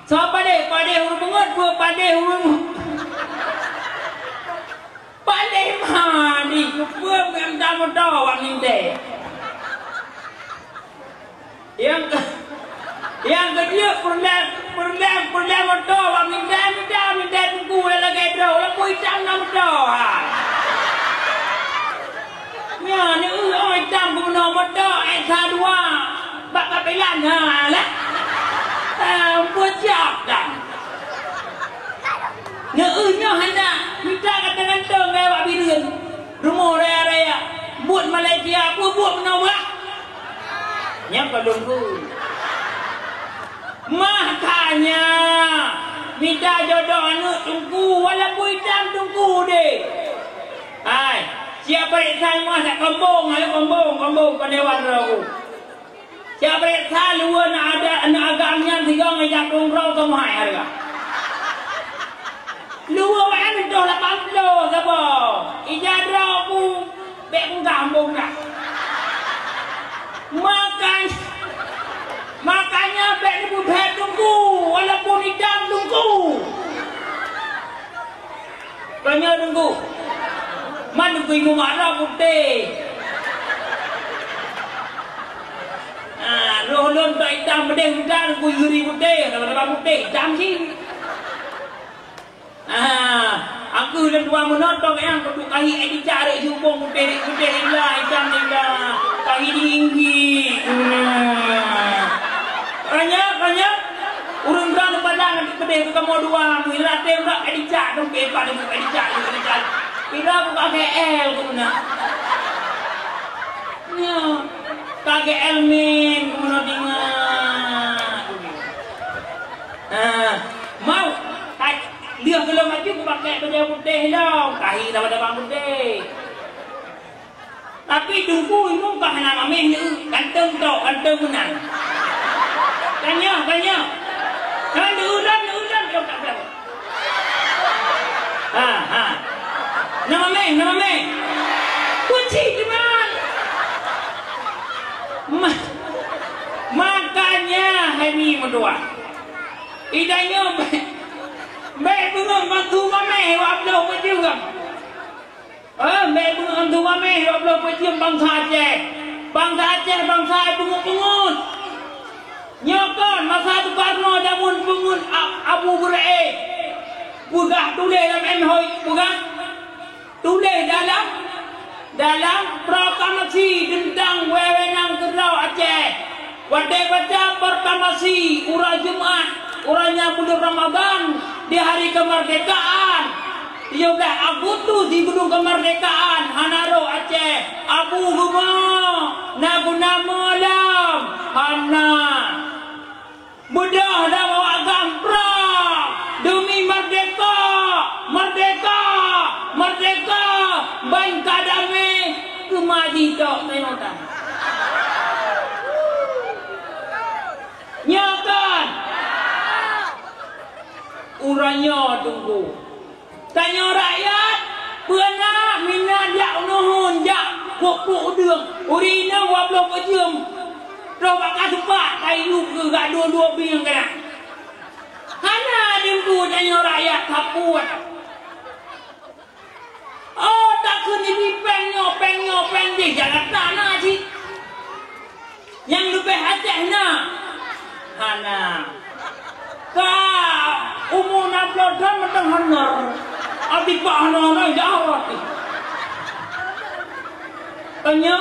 siapa deh pada huruf pengut pada huruf pandai mani, kupuam yang dalam doa ni deh. Yang kedua perlem doa minta buku lagi doa, lagu hitam nama doa. Nya ni hitam buku nama doa, dua, bak kapelan lah. Buat siap dah. Nya hendak minta katakan dong lewat birun rumah raya buat Malaysia buat menawak nya pelunggu. Makanya minta jodoh anak tunggu walaupun hitam tunggu deh. Hai, siapa yang saya masak kembung, ayo kembung panewan rau. Siapa yang saya luar nak ada anak agamnya tiga ngajak rau tomai harga. Luar mana dah 80 siapa? Ijazah aku bek pun kampung dah. Makanya bek ni budak tunggu walaupun hitam tunggu. Tanya tunggu. Mana tunggu marah putih. Roh tak hitam pedih muda tunggu yuri putih. Dapat putih hitam sih. Aku dan dua menonton yang kedua kali ini cari jubung putih lah hitam lah kali tinggi. Kanya urang berang padang nanti pedih kamu dua mila tembak edicat dong ke pada edicat bila aku KGL kuna nya KGL min kuna dingat mau dia kalau maju pakai baju putih dong kahi dah bang putih tapi tunggu ini kah nama meh kantong menang Tanya. Kan ulan kau tak tahu. Nama meh. Kunci di mana? Makanya hari berdua. Idanya baik bunga bantu meh wablo juga. Baik bunga bantu meh wablo pecium bangsa Aceh bungut. Nyokon masa tu Karno damun pengun Abu Buraid pugah tulis dalam MHOI pugah tulis dalam proklamasi tentang wewenang Kerau Aceh wadai baca proklamasi urah Jumat urahnya bulan Ramadan di hari kemerdekaan 17 Agustus di Gunung Kemerdekaan Hanaro Aceh Abu Huma Naguna Malam Hana mudah dah bawa gamprang demi merdeka bangka damai kemadi tok tenotan nyakan uranya tunggu tanya rakyat benar minat jak nuhun jak pokok udang urina wablo pejum Robak kasupak kayu ke gak dua-dua bing kena. Hana dimpu tanya rakyat kapuat. Oh tak kena peng deh jangan tanah sih. Yang lebih hati Hana. Kau umur 60 tahun mentang honor. Abi pak honor jawab. Tanya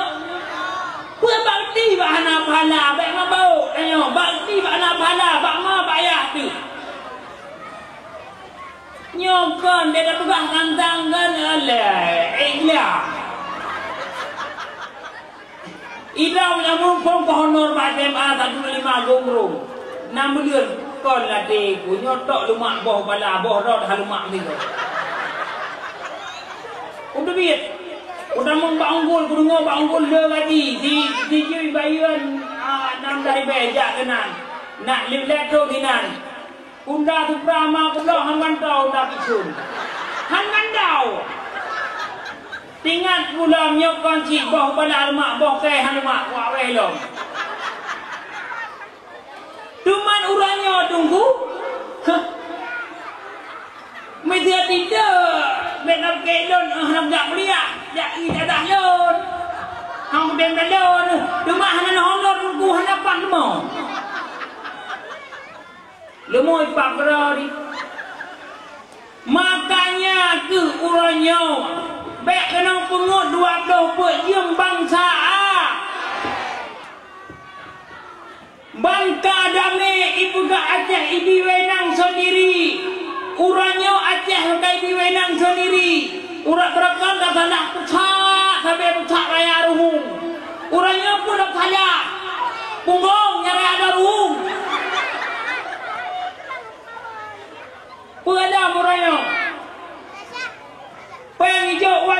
bakti bak anak pahala baik mabau tanya bakti bak anak pahala bak ma bayar tu nyokon dia dah pegang kantangan alah idau nyamung pong honor bak SMA 15 gomrong 6 bulan kon lah deku nyotok lumak boh bala boh rod halumak ni udah biar udah membangun kurungo bangun le lagi di cuy bayuan nam dari beja kenan nak lihat tu dinan unda tu prama kulo hangan tau unda pisun hangan tau tingat kula nyokon si boh pada almak boh ke halumak wa welong cuman urangnya tunggu media tidak benam kelon hendak jak beliak jak idadah lon hang ben belon rumah hanan honor ku hanapan mo lemoy pagrari makanya ke uranyo bek kena pengut 20 pejiem bangsa bangka damai ibu dak Aceh ibi wenang sendiri uranyo Aceh kai di wenang sendiri urat berakal dah nak pecah sampai pecah raya ruhung uranyo pun dah kalah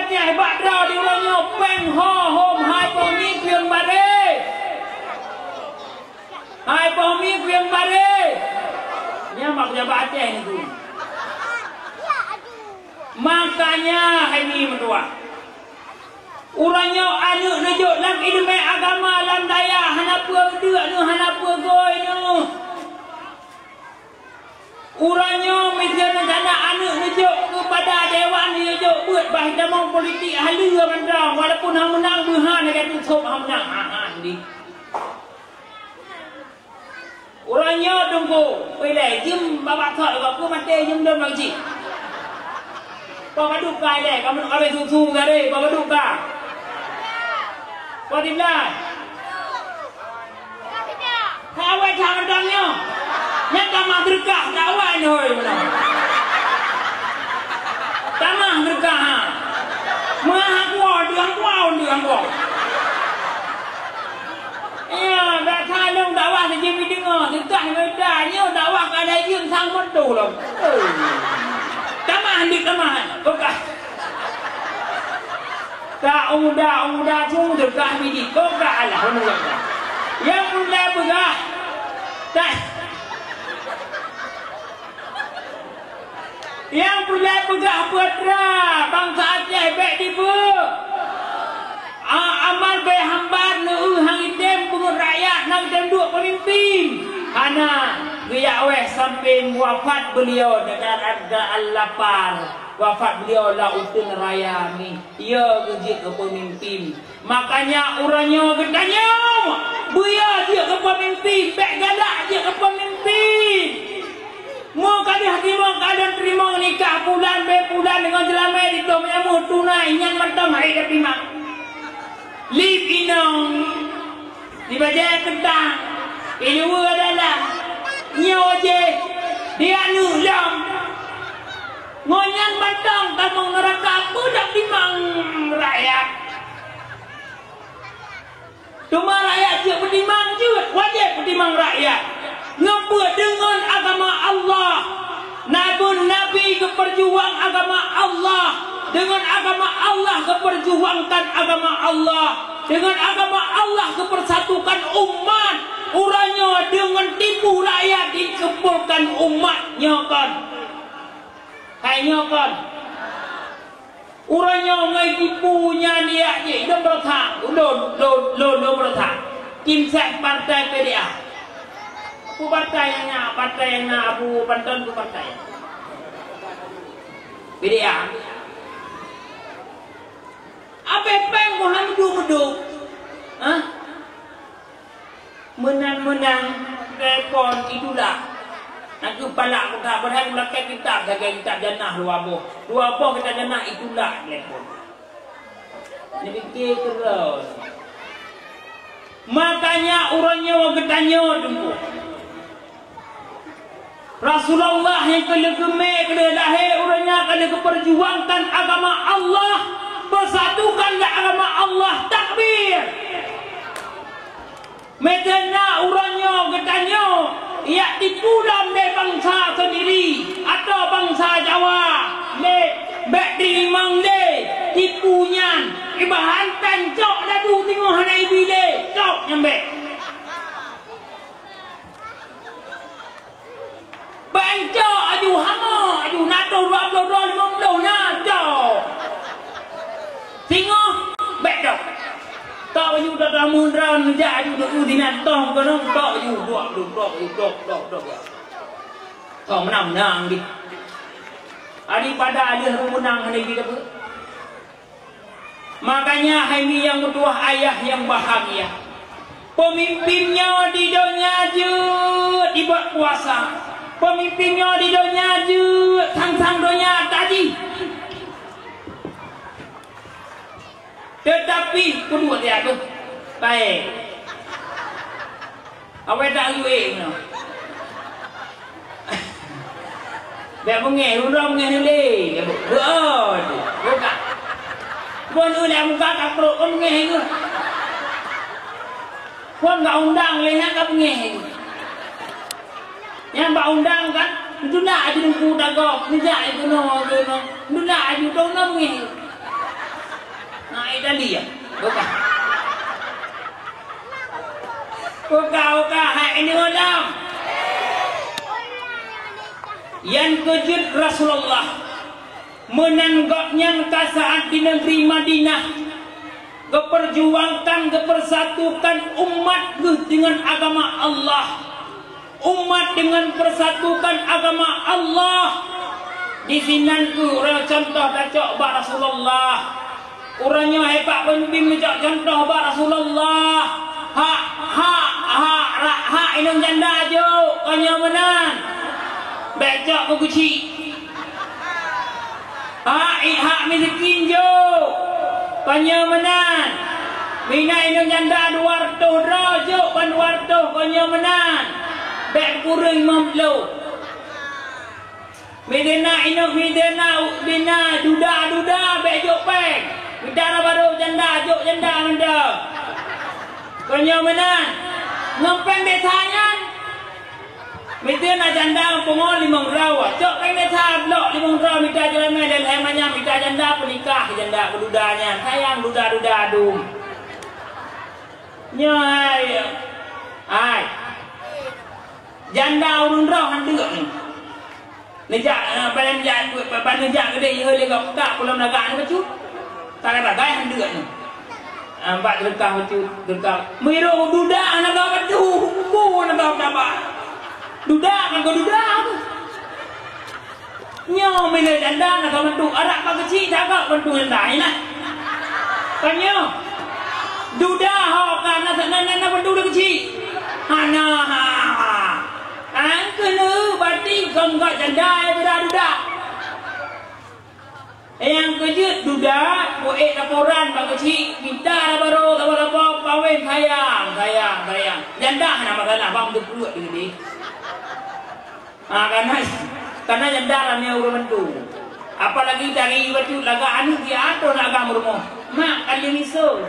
Aceh hebat dah di orangnya peng ho hom hai pomi piang bare. Hai pomi piang bare. Nya mak pejabat Aceh ni tu. Makanya hai ni mentua. Orangnya anak nejuk lam ilmu agama lam daya hanapa deuk nu hanapa goi nu. Urangnya media negara anak nejuk kepada dewan nejuk buat bahasa mau politik ahli mandang walaupun hang menang berhan dekat tutup hang menang di. Urangnya tunggu pilih jem babak thot gak ku mate jem dom lagi. Kau kaduk kai deh kamu nak habis susu tadi kau kaduk ka. Kau dimana? Kau awak jangan dongnya. Yang tamah berkah dakwah ni hoi mana. Tamah berkah ha. Maha kuat dia kuat. Ya, dah thalong dakwah ni je dengar, dekat ni dah ni dakwah kada yeum sang montu lah. Tamah ni tamah. Kokah. Tak udah cung dekat midi. Kokah Allah honor. Yang mula begah. Tak yang boleh pegah putra bangsa Aceh baik tiba amal baik hambar nu hang idem pengut rakyat nak idem dua pemimpin hana dia weh sampai wafat beliau dekat harga lapar wafat beliau lah utun raya ni ia kerja ke pemimpin makanya urangnya gedanya buaya dia ke pemimpin baik galak dia ke pemimpin. Mau kadang hakiman kadang terima nikah bulan bulan dengan jelamai di tom yang mau tunai yang mentang hari tapi mak live inong di bajai kentang ini adalah nyawa je dia nulam ngoyan mentang tamang neraka budak timang rakyat cuma rakyat dia bertimang juga wajib bertimang rakyat ngebuat dengan agama Allah Nabi keperjuang agama Allah dengan agama Allah keperjuangkan agama Allah dengan agama Allah kepersatukan umat urangnya dengan tipu rakyat dikepulkan umatnya kan kayaknya kan urangnya ngai tipunya dia je dah berthang lo berthang kim sek partai PDA aku partai yang Abu Pantan ku partai PDA apa peng ku hamdu hah menang rekon itulah nak kepala aku tak berhak melakai kitab jaga kitab jannah dua boh kita jannah itulah rekon ni fikir terus makanya urangnya wagetanya tunggu Rasulullah yang kelegeme lahir urangnya kena keperjuangkan agama Allah persatukanlah agama Allah takbir medana urangnya getanya ia dipulam dari bangsa sendiri atau bangsa Jawa le bek dimang le tipunyan ibahan tancok dadu tengok hanai bile cok nyambe Bangsa aju hama aju nato 20 nato singo bedok tak aju dah tamun ran ja aju dah udinan tong kono tak aju dok kau menang di daripada ada menang hari kita pun makanya hari yang kedua ayah yang bahagia pemimpinnya di dunia je dibuat kuasa pemimpinnya di dunia je sang dunia tadi tetapi kedua dia tu baik apa tak luwe no dia mengeh urang mengeh le dia buka pun udah muka tak perlu mengeh tu pun enggak undang le nak mengeh yang mbak undang kan itu nak aju nunggu dagok ni jak itu no itu nak aju dong nang ni Italia. Bukan. Bukan. Hai ini orang. Yang kejut Rasulullah menanggapnya ke saat di negeri Madinah, keperjuangkan, kepersatukan umat dengan agama Allah, umat dengan persatukan agama Allah. Di sini orang contoh kacok bak Rasulullah, orangnya hebat pemimpin macam contoh bak Rasulullah. Ha inang janda jo kanya menan becak menguci. Ha miskin jo kanya menan mina inang janda 200 rajo pan 200 kanya menan bek kurang 50. Medena bina duda bejok peng. Bidara baru janda jok janda menda. Kanya menan. Ngempeng desayan. Medena janda pengol 5 rawa. Cok peng desa blok 5 rawa minta jalan main dan hemanya minta janda penikah janda kedudanya. Sayang duda adum. Nyai. Ai. Janda urun rawa handuk ni. Nejak badan nejak gede ye le gak tak pulang naga ni bacu. Tak ada gaya hendak ni. Ambat rekah bacu, rekah. Miro duda naga bacu, ku naga dapat. Duda kan go duda tu. Nyo mele janda naga bantu arak pa kecil jaga bantu ndai nah. Kanyo. Duda ho kan na bantu kecil. Hana. Kena berarti gak janda duda. Yang kejut duda buat laporan bang kecil minta baru apa pawin sayang. Janda nama kana bang berduit gede. Karena janda ramai orang bantu. Apalagi dari batu laga anu dia atau laga rumah. Mak kali miso.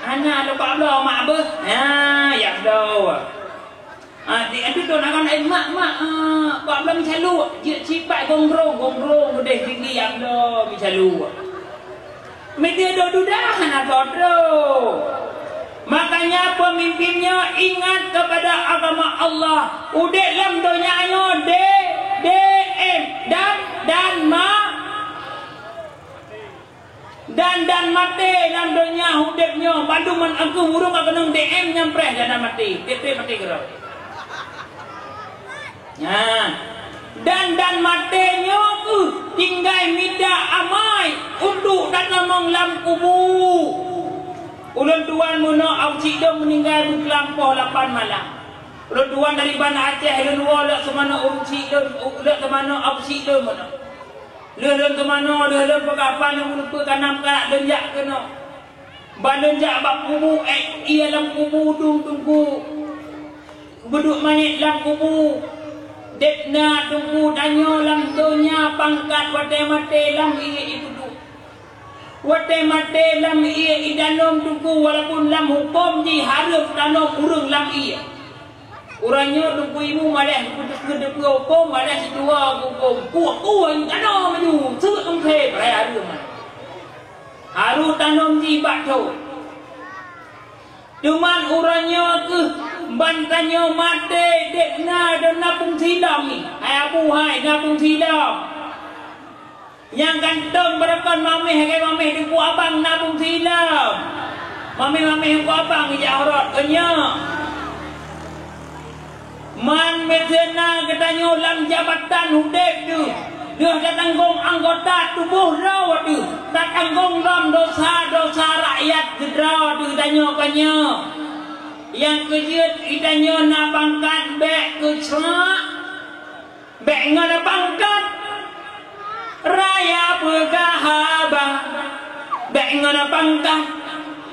Ana lupa Allah mak be. Ya dah. Di itu tu nak kan mak kau belum calu, cipat gongrong gede tinggi yang do bicalu. Media do dudah nak kodro. Makanya pemimpinnya ingat kepada agama Allah. Udah lam donyanya dan mati dalam dunia hudepnya banduman aku urung akan DM nyampreh dan mati TP mati gerak. Dan matenya tinggal mida amai untuk datang lam kubu. Ulun tuan muna au cidong meninggal di kelampau 8 malam. Ulun tuan dari Banda Aceh ulun lak semana urung cidong lak semana au cidong mana. Lelon semana lelon pekapan yang lupa kanam kak lenjak kena. Balenjak bak kubu ia lam kubu tunggu. Beduk mayat lam kubu. Dekna tunggu danyo lam donya pangkat wate mate lam iye ibudu. Wate mate lam iye idanom tunggu walaupun lam hukum di harus danom urung lam iye. Urangnya tunggu ibu malah kudu hukum malah sidua hukum. Kuat danom maju seuh engke pada hari mana. Harus danom di bakto. Cuman urangnya ke bantanyo mate dekna dan napung sidam ni. Hai abu hai napung sidam. Yang ganteng berakan mameh kai mameh deku abang napung sidam. Mameh ku abang jaharat kenya. Man metena ketanyo lam jabatan hudep tu. Dia datanggung anggota tubuh rawat tu. Datanggung dalam dosa rakyat gedra tu tanyo kenya. Yang kejut itanyo na pangkat bek kecak bek ngana pangkat raya pegahaba bek ngana pangkat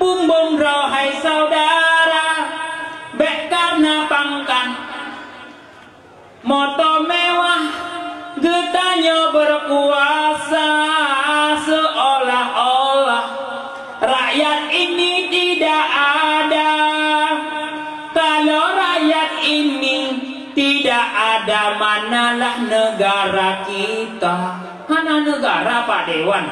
bumbung rohai saudara bek karena pangkat moto mewah getanyo berkuasa seolah-olah rakyat ini tidak ada. Kalau rakyat ini tidak ada, manalah negara kita. Hana negara Pak Dewan.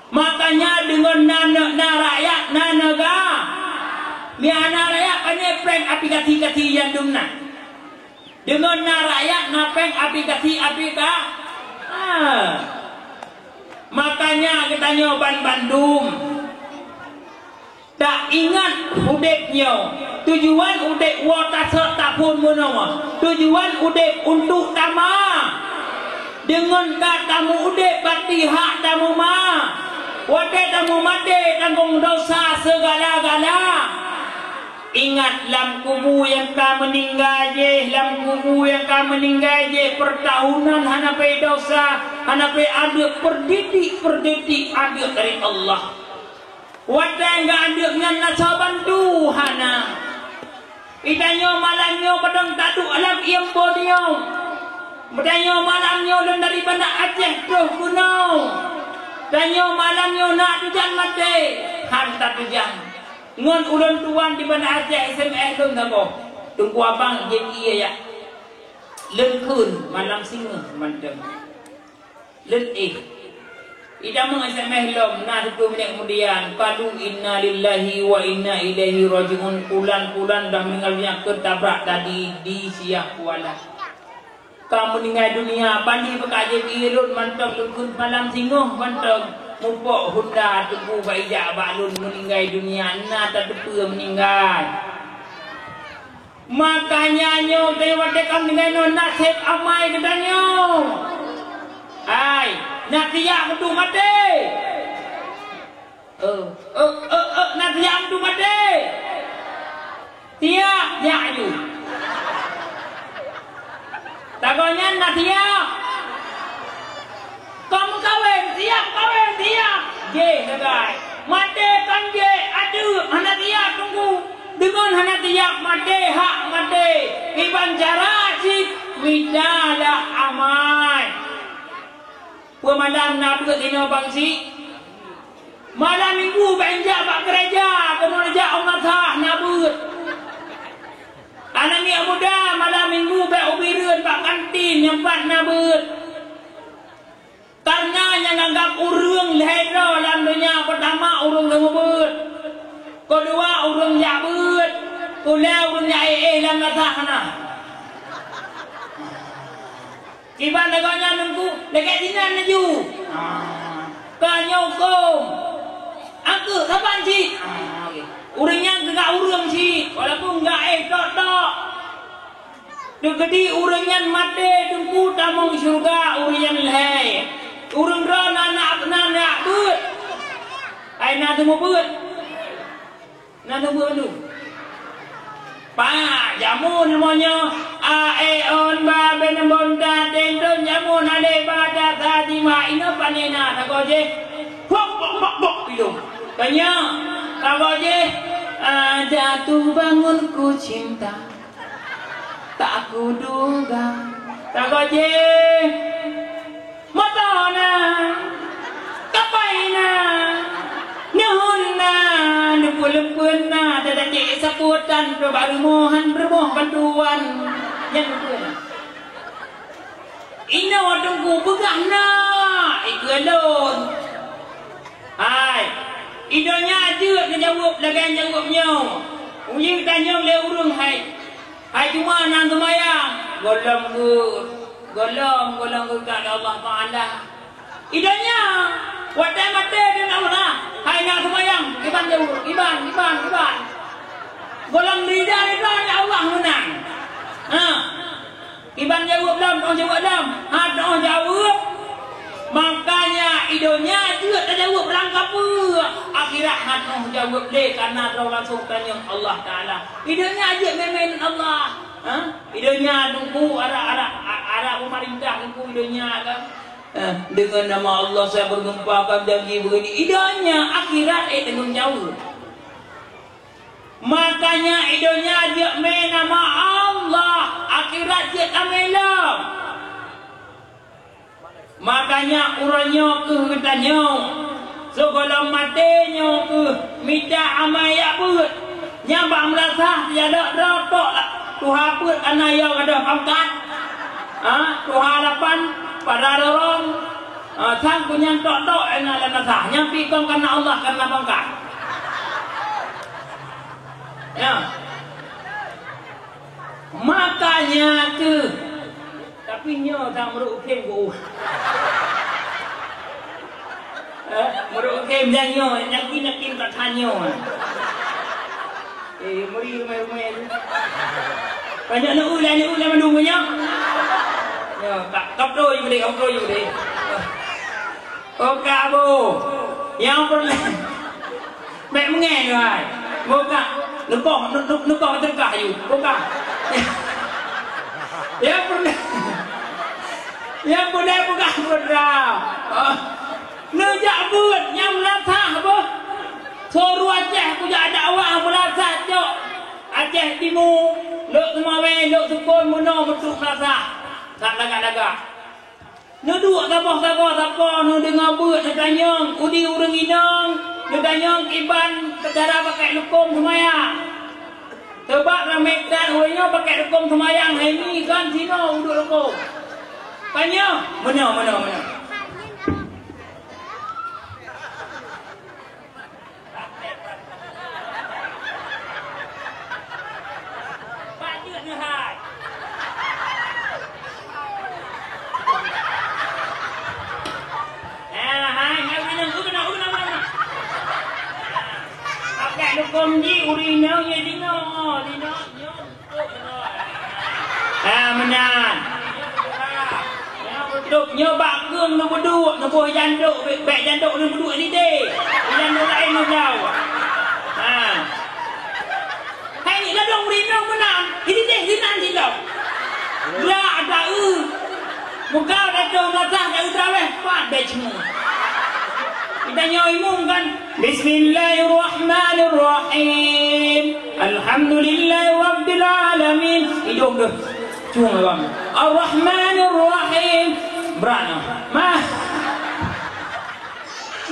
Makanya dengan na rakyat na negara ni anak rakyat kanya prank aplikasi yang dumna dengan na rakyat na prank aplikasi makanya kita nyoban Bandung tak ingat udepnya tujuan udep wata serta pun menawa tujuan udep untuk tama dengan katamu udep bakti hak tamu ma wate tamu mate tanggung dosa segala-gala. Ingat lam kubu yang ka meninggal je, lam kubu yang ka meninggal je pertahunan hanapai dosa, hanapai ada perdidik ada dari Allah. Wate enggak ada dengan nasaban Tuhana. Itanyo malamnya pedang tadu alam yang bodio. Bedanyo malamnya dan daripada Aceh tuh gunung. Danyo malamnya nak tujan mati, hantar tujan. Ngon ulang tuan di mana Aceh SMS lun tabo. Tunggu abang jadi ya. Lengkun malam singa mantap. Len ida meng SMS lom nah 2 minit kemudian qalu inna lillahi wa inna ilaihi rajiun pulan-pulan dah meninggalnya ketabrak tadi di Siak Kuala. Kamu meninggal dunia bandi bekas irun mantap lengkun malam singa mantap. Mupok Honda tunggu baijak balun meninggal dunia na tak depa meninggal. Makanya nyo tewat dekam dengan nasib amai kedanyo. Ai, nak tiak betul mati. Nak tiak betul mati. Tiak you. Tagonya nak tiak. Kamu kawin, tiap. Je, nagai. Mate kan je, aduh, anak tiap tunggu. Dengan anak tiap mate, hak mate. Iban cara cik, widalah amai. Pemalam nak berkat ini bangsi. Malam minggu benjak pak gereja, kena rejak orang sah nak berkat. Anak ni muda, malam minggu pak ubiran, pak kantin, yang pak nak berkat. Karena yang anggap urung lehera dalam dunia pertama urung lemubut, kedua urung jabut, ketiga urung jae dalam kata Iban neganya nunggu dekat sini naju. Kanyokong. Angke kapan sih? Urangnya enggak urang sih, walaupun enggak tok. Dekedi urangnya mate tunggu tamong surga urangnya leh. Urang rana nak but. Ai nak temu but. Nak temu anu. Pa jamu namanya aeon ba benembon da tendon jamu nale bada tadi ma ino panena tagoje. Bok hidung. Tanya tagoje jatuh bangunku cinta. Tak kuduga tagoje matana kapaina nuhunna nupul-pulna dadake saputan baru mohan bermoh bantuan yang betul ina tunggu begahna ikelon hai idonya aja ngejawab lagan jawabnya uji tanya le urung hai cuma nang kemayang golong kepada Allah Ta'ala. Idanya wadah mati dengan Allah. Hai nak semayang, iban jauh, iban. Golong lidah Allah menang. Iban jauh belum. Doa jauh. Makanya idonya juga tak jauh berangkap akhirat hati jawab deh karena tahu langsung tanya Allah Ta'ala. Idonya aja memen Allah. Idonya tunggu arah pemerintah tunggu idonya kan. Dengan nama Allah saya bergempakan janji begini. Idonya akhirat dengan jauh. Makanya idonya aja main nama Allah akhirat je kamelam. Makanya uranya ke katanya. So kalau matinya ke minta amaya pun nyabang merasa tiada rotok lah. Tuhan pun karena yang ada pangkat. Tuhan harapan pada orang Sang punya tok dalam nasah. Nyampi kau karena Allah karena bangkat. Ya. Makanya tu. Tapi nyo tak meruk kem go. Meruk kem dan nyo nyakin tak tanyo. Meri rumah-rumah ni. Banyak nak ulang menunggunya. Ya, kap do you deh. Oh kabo. Yang pernah. Mẹ mới nghe rồi. Vô cả. Nó còn tất cảอยู่. Vô cả. Yang pernah bukan pernah. Nejak buat yang melata apa? Suruh Aceh punya dakwah melata jok. Aceh Timur, lok Semawe, lok Sukun, Muno, Metuk Melata. Tak lagak-lagak. Nó dua tapoh-tapoh tapoh, nó dengar buat tanyong, udi urang inong, nó tanyong iban cara pakai lukum semayang. Tebak ramai dan huaynya pakai lukum semayang, ini kan sino uduk lukum. Tanya, mana. Lukum ji urino ye dino. Menan. Duk nyobak gương nó berdua, nó boleh janduk, baik janduk nó berdua ni deh. Janduk lain nó jauh. Hai ni lah dong urino menan. Ini deh sinan silap. Lah ada muka ada dong latah kat utraweh, pat deh semua. Kita nyoimung kan. Bismillahirrahmanirrahim. Alhamdulillahi rabbil alamin. Hidung dah. Cuma bang. Ar-Rahmanir-Rahim. Berana.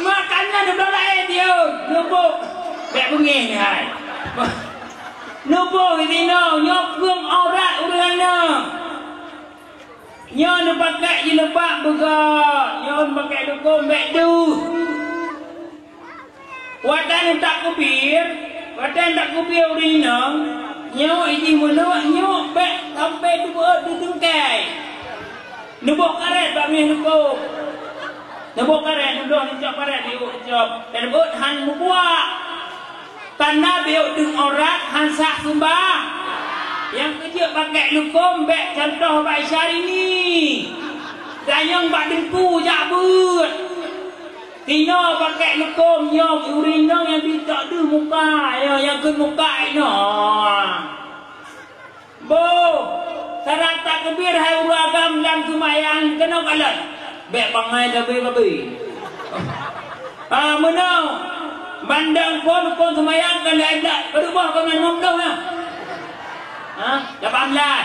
Makannya dah berlain dia. Nubuk. Baik bunyi ni hai. Nubuk ini no. Nyok gum aurat urangnya. Nyon pakai je lebak begak. Nyon pakai dukum baik du. Watan tak kupir urino. Nyok ini menawak nyok baik sampai dua tengkai. Nebok karet bami nebok. Nebok karet duduk ni cop karet diuk cop. Dan nebok han mubuak. Tanah biuk dung orang han sak sembah. Yang kerja pakai lukum baik contoh baik syari ni. Dayang bak dengku jabut. Tino pakai lukum nyok urino yang tidak ada muka yang ke muka ino. Bo, sarat tak kebir hai uragam dalam sumayang kena kalat. Baik bangai lebih. Menau bandang pon sumayang kan lain tak berubah dengan nomdong ya. Dapat amlat.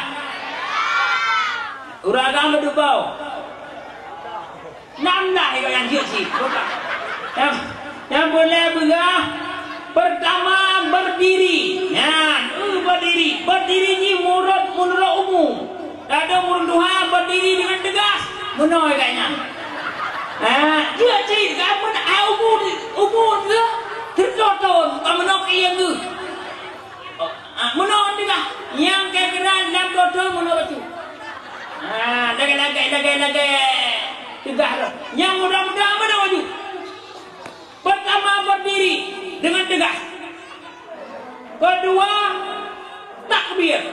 Uragam berdubau. 6 dah yang dia sih. Yang boleh berah. Pertama berdiri. Berdiri ni menurut umum. Tak ada menurut Tuhan berdiri dengan tegas. Menoi kayaknya. Dia sih kamu umur ke? Tertoton kamu nak yang tu. Menoi juga. Yang kegeran dalam toton menoi tu. Lagi. Tegak dah. Yang mudah-mudah mana maju? Pertama berdiri dengan tegas. Kedua takbir.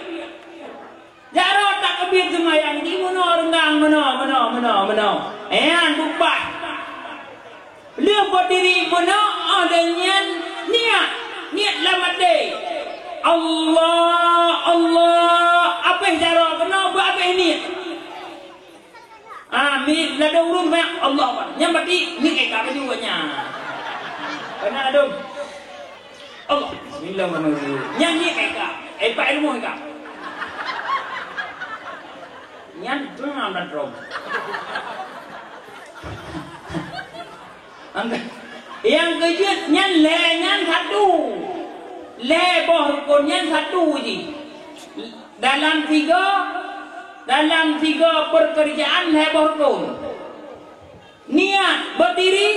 Jaro takbir semayang di mana renggang mana. Bupat. Beliau berdiri mana ada niat lamadai. Allah. Apa jaro kenapa apa niat? Amin. Lada urun banyak Allah. Yang berarti ni kata juga nya. Kena adum. Allah. Bismillahirrahmanirrahim. Yang ni kata. Pak ilmu kata. Yang tengah dan rom. Yang kejut yang le yang satu. Le boh yang satu je. Dalam tiga pekerjaan heboh pun. Niat berdiri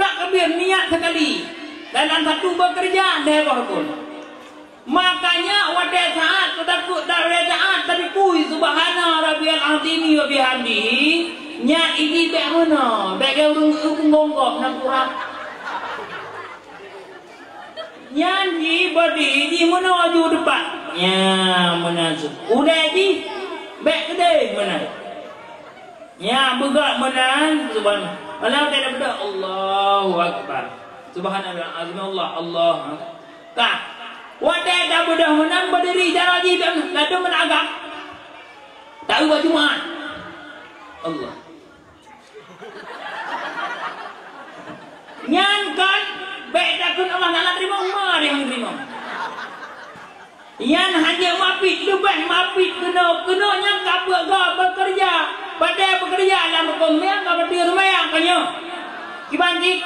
tak kebir niat sekali. Dalam satu bekerja lewat pun. Makanya pada saat takut pada saat tapi kui subhana rabbiyal azim wa bihamdihi nya ini bek mana? Bek urung gonggok nang kurang. Nyanyi berdiri di mana aju depan. Ya mana tu. Udah di bek gede mana. Ya buka mana subhanallah. Allah tidak ada Allahu akbar. Subhanallah azim Allah. Kah wadah dah mudah menang berdiri cara ji dah menagak. Tak buat Jumaat. Allah. Nyankan baik dah kun Allah nak terima umar yang terima. Yang hanya mapit lebih mapit kena yang kabur bekerja pada bekerja dalam pemilihan kabur dia rumah kanya. Kibanji.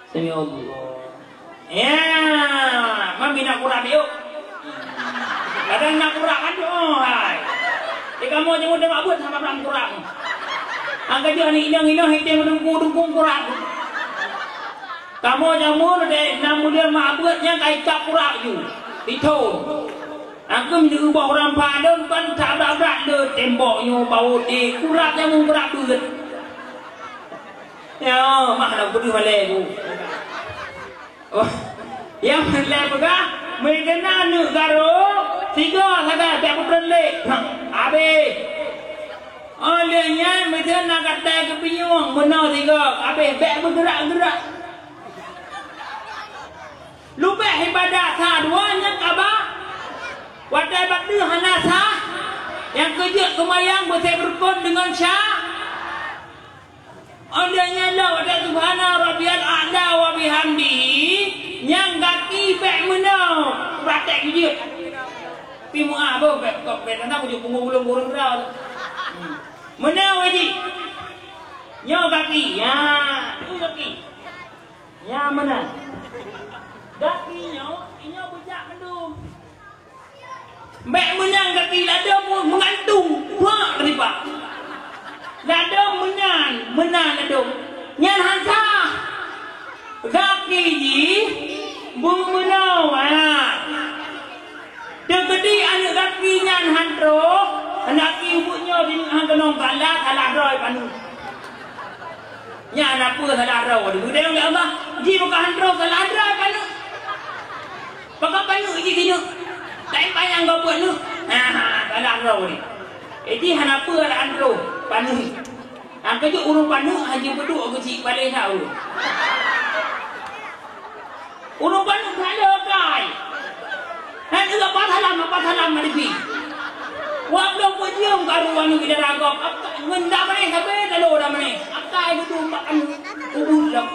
Sami Allah. Ya, mami nak kurang dia. Kadang nak kurang kan hai. Kamu jangan dah buat sama orang kurang. Angkat dia ni inang hitam dukung kurang. Kamu jamur deh, namun dia mabuknya kayak cap kurang ju. Itu. Aku menubah orang padam kan tak berat le temboknya bau di kurangnya berat duit. Ya, mana budi malaiku. Oh, yang malai pegah, mereka nak garo, tiga sahaja tak putran le. Abe. Olehnya mereka nak kata kepinyong, benar tiga. Abe, bek bergerak. Lubek ibadat sah duanya kabah. Wadai batu hanasah. Yang kerja kemayang bersih berkon dengan syah. Olehnya lah wadai subhana rabbiyal a'la wa bihamdihi. Yang kaki bek menau. Praktek kerja. Tapi mu'ah apa bek kok bek tanah pujuk punggung burung kerau. Menau haji. Nyaw kaki. Ya, itu kaki. Ya mana? Kakinya, inya bejak mendung. Mek menang kaki lada pun mengantung. Wah, riba. Lada menang lada. Nyan hansa. Kaki ji, bung menau. Degedi anak kaki nyan handro. Anak ibunya di hangenong kalah roi panu. Nyan apa salah roi. Dia bilang Allah, ji bukan handro salah roi panu. Pakai panu je kena. Tak payah kau buat tu. Ada andro ni. Jadi kenapa ada andro? Panu. Angka je urung panu hanya berdua kecil balik tahu. Urung panu ada kai. Hanya juga pathalam madipi. Waktu buat jam karuan kita ragam. Ngendak mana sampai telo dah mana. Akai itu makan kubur dah.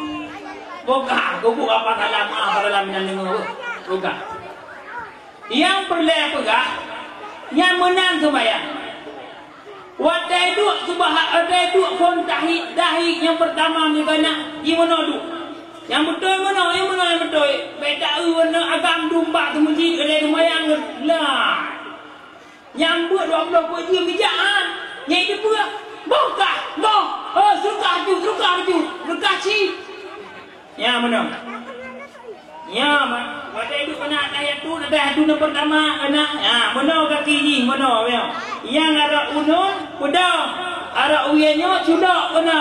Boga, kubur apa dalam yang dengar. Bukan. Yang perlu pegah, yang menang sembahyang. Wadai duk subah, wadai duk pun dahi yang pertama mereka nak gimana duk. Yang betul mana, yang betul. Beda mana agam domba tu mesti ada sembahyang lah. Yang buat 20 buat dia bijaan. Yang itu pula, bokah. Oh, suka ju, rekasi. Yang mana? Ya, wadai itu kena ayat tu yang pertama kena. Mana kaki ni, mana ya. Yang ada unun, kuda. Ada uyanya sudah kena.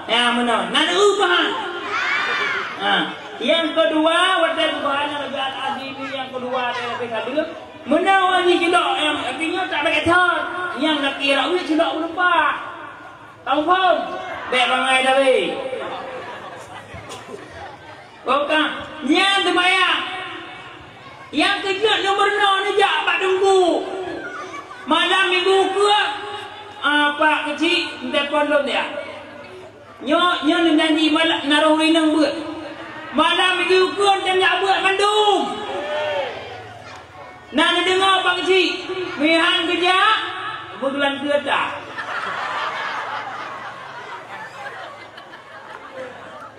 Ya, mana? Nak ubahan. Yang kedua wadai subhana rabbiyal azim yang kedua adalah kedua. Mana wani sudah yang artinya tak pakai thar. Yang kaki rawi sudah lupa. Tahu pun? Baik bangai dah weh. Bukan. Yang terbayang. Yang kejut nombor 0 ni jak pak tunggu. Malam minggu ke pak kecil telefon belum dia. Nyo nak janji malam naruh rinang buat. Malam minggu ke dia nak buat mandum. Nak dengar pak kecil. Mihan kerja bergelan kereta.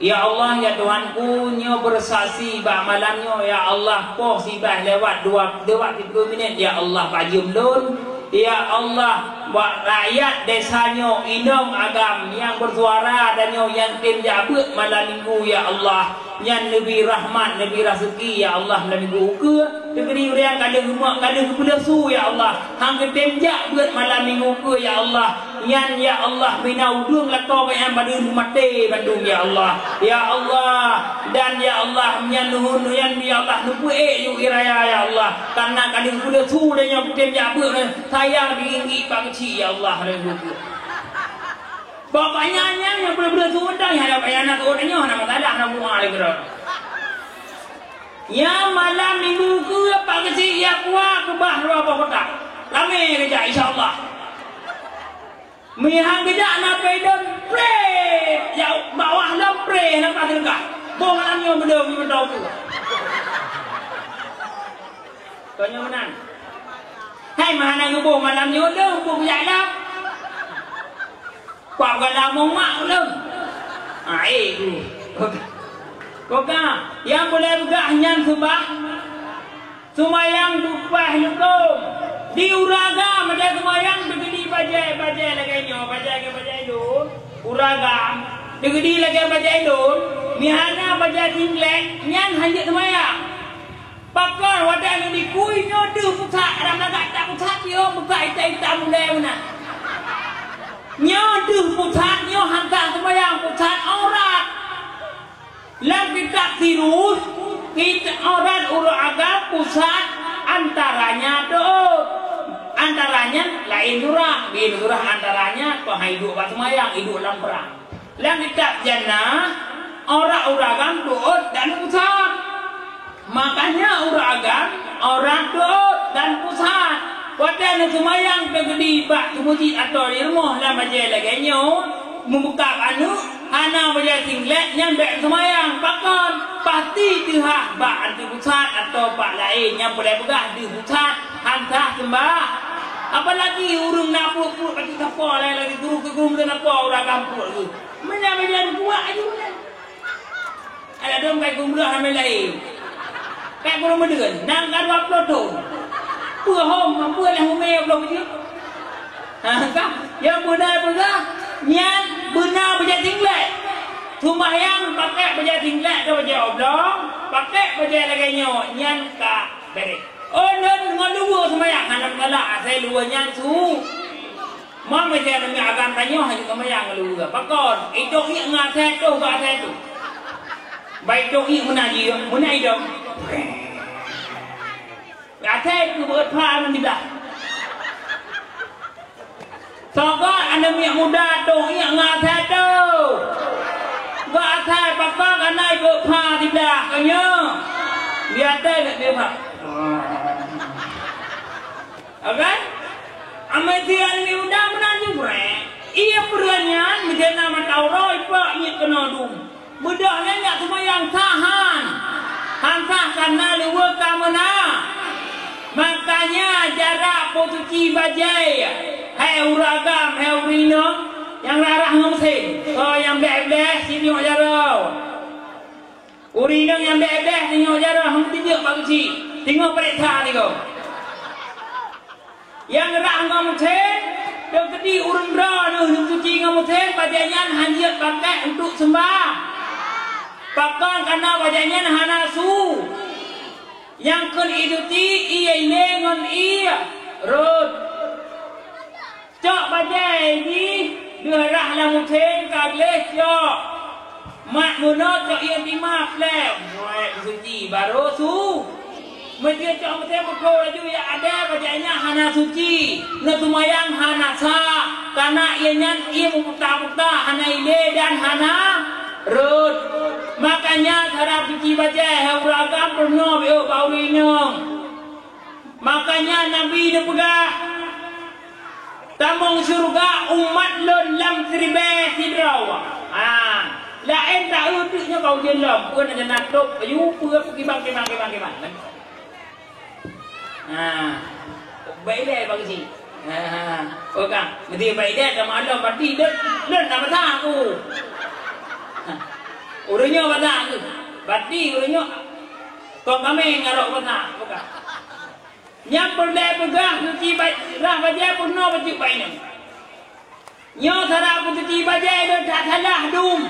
Ya Allah, ya Tuhanku, nyo bersaksi bah malamnya, ya Allah, poh sibah lewat 2-3 minit, ya Allah, pajum lun, Ya Allah, buat rakyat desanya inong agam yang bersuara dan yang tim jabut malam minggu ya Allah. Yang lebih rahmat, lebih rezeki ya Allah malam minggu ke. Negeri yang kada rumah, kada kepala su ya Allah. Hang tim jabut malam minggu ke ya Allah. Yang ya Allah bina udung lakau yang pada rumah te Bandung ya Allah. Ya Allah dan ya Allah yang nuhun yang ya Allah nubu yuk iraya ya Allah. Karena kada kepala su dan yang tim jabut sayang diinggi pak kecil ya Allah rezeki. Bapaknya yang benar-benar sudah yang ada anak orangnya nak masalah nak buang lagi dah. Ya malam minggu ke pak kecil ya kuat ke bah apa kota. Ramai kerja insya-Allah. Mihang tidak nak pedon pre. Ya bawah dah pre nak tak dekat. Bong anaknya benar-benar tu. Tanya menang. Hai mana ngubung malam ni udah hubung jalan. Kau kalau mau mak belum? Tu. Kau yang boleh buka hanya subah. Sumayang bupah lukum. Di Uraga ada sumayang begini bajai lagi nyo, bajai itu. Uraga begini lagi bajai itu. Mihana bajai tinglet, nyan hanya sumayang. Pakar wadah ni kui nyo du putak ram nak tak putak yo buka ita mulai mana. Nyo du putak nyo hantar sembahyang putak aurat. Lam kita tirus kita aurat Uraga pusat antaranya doa. Antaranya lain durah antaranya kau hidup pas sembahyang hidup dalam perang. Lam kita jannah aurat Uraga doa dan pusat. Makanya orang doa dan pusat. Wadah nak semayang pergi bak kemuji atau di rumah lah macam lagi nyo membuka anu hana baca singlet yang bak semayang pakon pasti dihah bak anti pusat atau bak lain yang boleh begah di pusat hantar sembah. Apalagi urung napuk pasti siapa lagi guru dan apa orang kampung tu. Mana kuat aja. Ada dom kai gumrah ramai lain. Kayak kurang berdua, nang kan upload tu, puah lah humeh upload je. Kan? Yang benar, nyan benar baca tinglet. Sumayang pakai baca tinglet tu baca oblong, pakai baca lagi nyan ka beri. Oh non ngadu sumayang, anak galak saya luar nyan su. Mak macam ni agam tanya hanya sumayang luar. Pakon, itu ni ngatai tu, ngatai tu. Baik tu ni menaji, menaji dong. Atai tu berpah mendilah. Sokot anda minyak muda tu yang ngatai tu. Gak atai pakak anai berpah dibelah kanya. Dia atai tak dia pak. Okay? Amai tiada ni muda menanju brek. Ia perluannya menjadi nama Taurat pak ni kena dum. Bedahnya nak semua yang tahan. Hantah karena luar kamana. Makanya jarak potuci bajai. Hai Uraga, hai Urino yang larah ngomsen. Oh yang bebek sini jaro. Urino yang bebek sini jaro hang tinjuk bagusi. Tengok periksa ni kau. Yang larah ngomsen dok gedi urundra nu suci ngomsen bajainya hanjat pakai untuk sembah. Pakon karena wajahnya hanasu. Yang kun iduti iya lengon iya rod. Cok bajai ni derah la muthen kagle cok. Mak munot cok iya timap le. Woi suci baru su. Mesti cok mesti berko laju ya ada wajahnya hana suci. Netumayang hana sa. Karena ianya iya mukta hana ile dan hana rod. Makanya cara suci baca Uraga pernah biok baulinya. Makanya Nabi dia pegah tamong surga umat lon lam seribe sidrawa. Lain tak uduknya kau jelam pun ada natuk ayu pun pergi bang. Baik deh bagi si. Okang, mesti baik deh sama Allah pasti len nama aku. Urunyo bata tu, bati urunyo. Kau kami ngarok bata, bukan? Nyam perdai begah suci rah bajai purno baca bainam. Nyo thara suci bajai do thalah dum.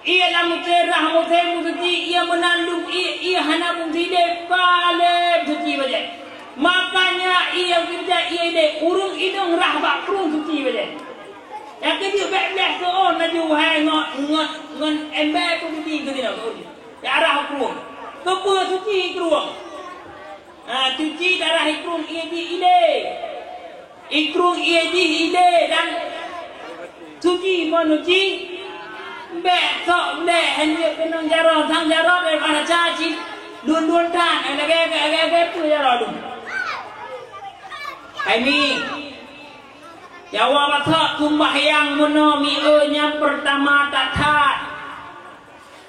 Ia lamuterah mutemu suci ia menandung ia hana bungsi de pale suci bajai. Makanya ia kerja ia de urung idung rah bak prung suci bajai. Yang kedua bek-bek seon naju hai ngon embe pun suci ke dia tu. Ya arah prung. Kepa suci keruang. Cuci darah ikrung ia di ide. Ikrung ia di ide dan suci menuci besok deh hanya penong jarah sang jarah daripada caci dun tan agak tu jarah dun. Ini jawab tak kumbahyang menomi nya pertama tak tak.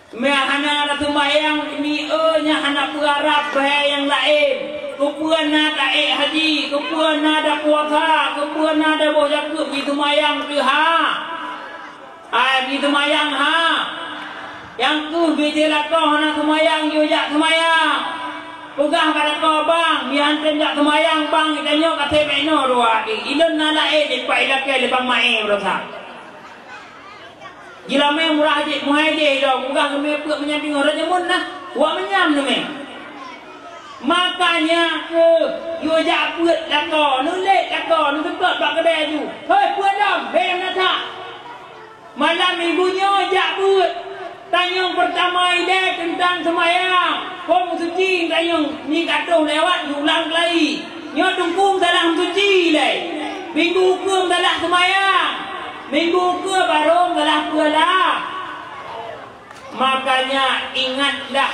Mehana ratu mayang mi nya hana puarap yang lain. Kepuan nada haji, kepuan nada puasa, kepuan nada bojak tu gitu mayang tu ha. Gitu mayang ha. Yang tu bijela kau hana semayang jujak semayang. Pegah pada kau bang, bihan tenjak semayang bang kita nyok kate beno dua di. Ilon nada di pai dak ke lebang mae berosa. Gila me murah je muai je dah bukan me pek menyamping orang jemun nah. Wa menyam tu me. Makanya ke yo jak pet dak ko, nu lek dak ko, nu tekak bak kedai tu. Hei puan dam, beng nak tak. Malam ibunya jak pet. Tanyong pertama ide tentang semayang. Kom suci tanyong ni katuh lewat ulang lagi. Nyo tungkung dalam suci le. Minggu ke dalam semayang. Minggu ke barong dalam pula. Makanya ingatlah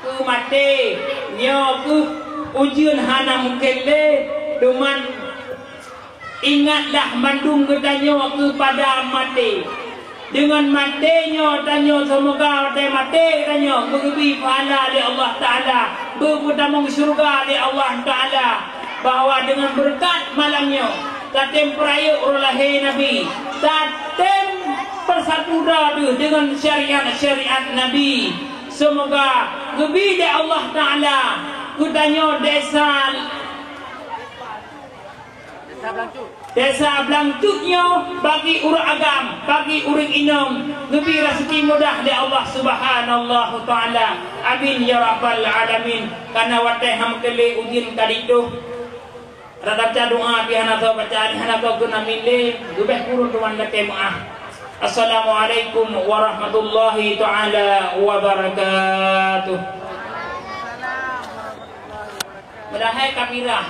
ke mati. Nyo ke ujian hana mungkin le. Duman ingatlah mandung kita nyo kepada mati. Dengan matinya tanya semoga mati tanya bergebi pahala oleh Allah Ta'ala. Berputamung syurga oleh Allah Ta'ala. Bahawa dengan berkat malamnya tatem peraya lahir Nabi, tatem persatu dadu dengan syariat Nabi. Semoga lebih dari Allah Ta'ala kudanya desa Blangcutnya bagi urang agam, bagi urang inom lebih rezeki mudah dari Allah Subhanahu Ta'ala. Amin ya rabbal alamin. Karena watai ham kele ujin kaditu radap doa pihana tau baca hana tau guna mille gubeh kurun tuan leke maah. Assalamualaikum warahmatullahi taala wabarakatuh. Melahai kapirah.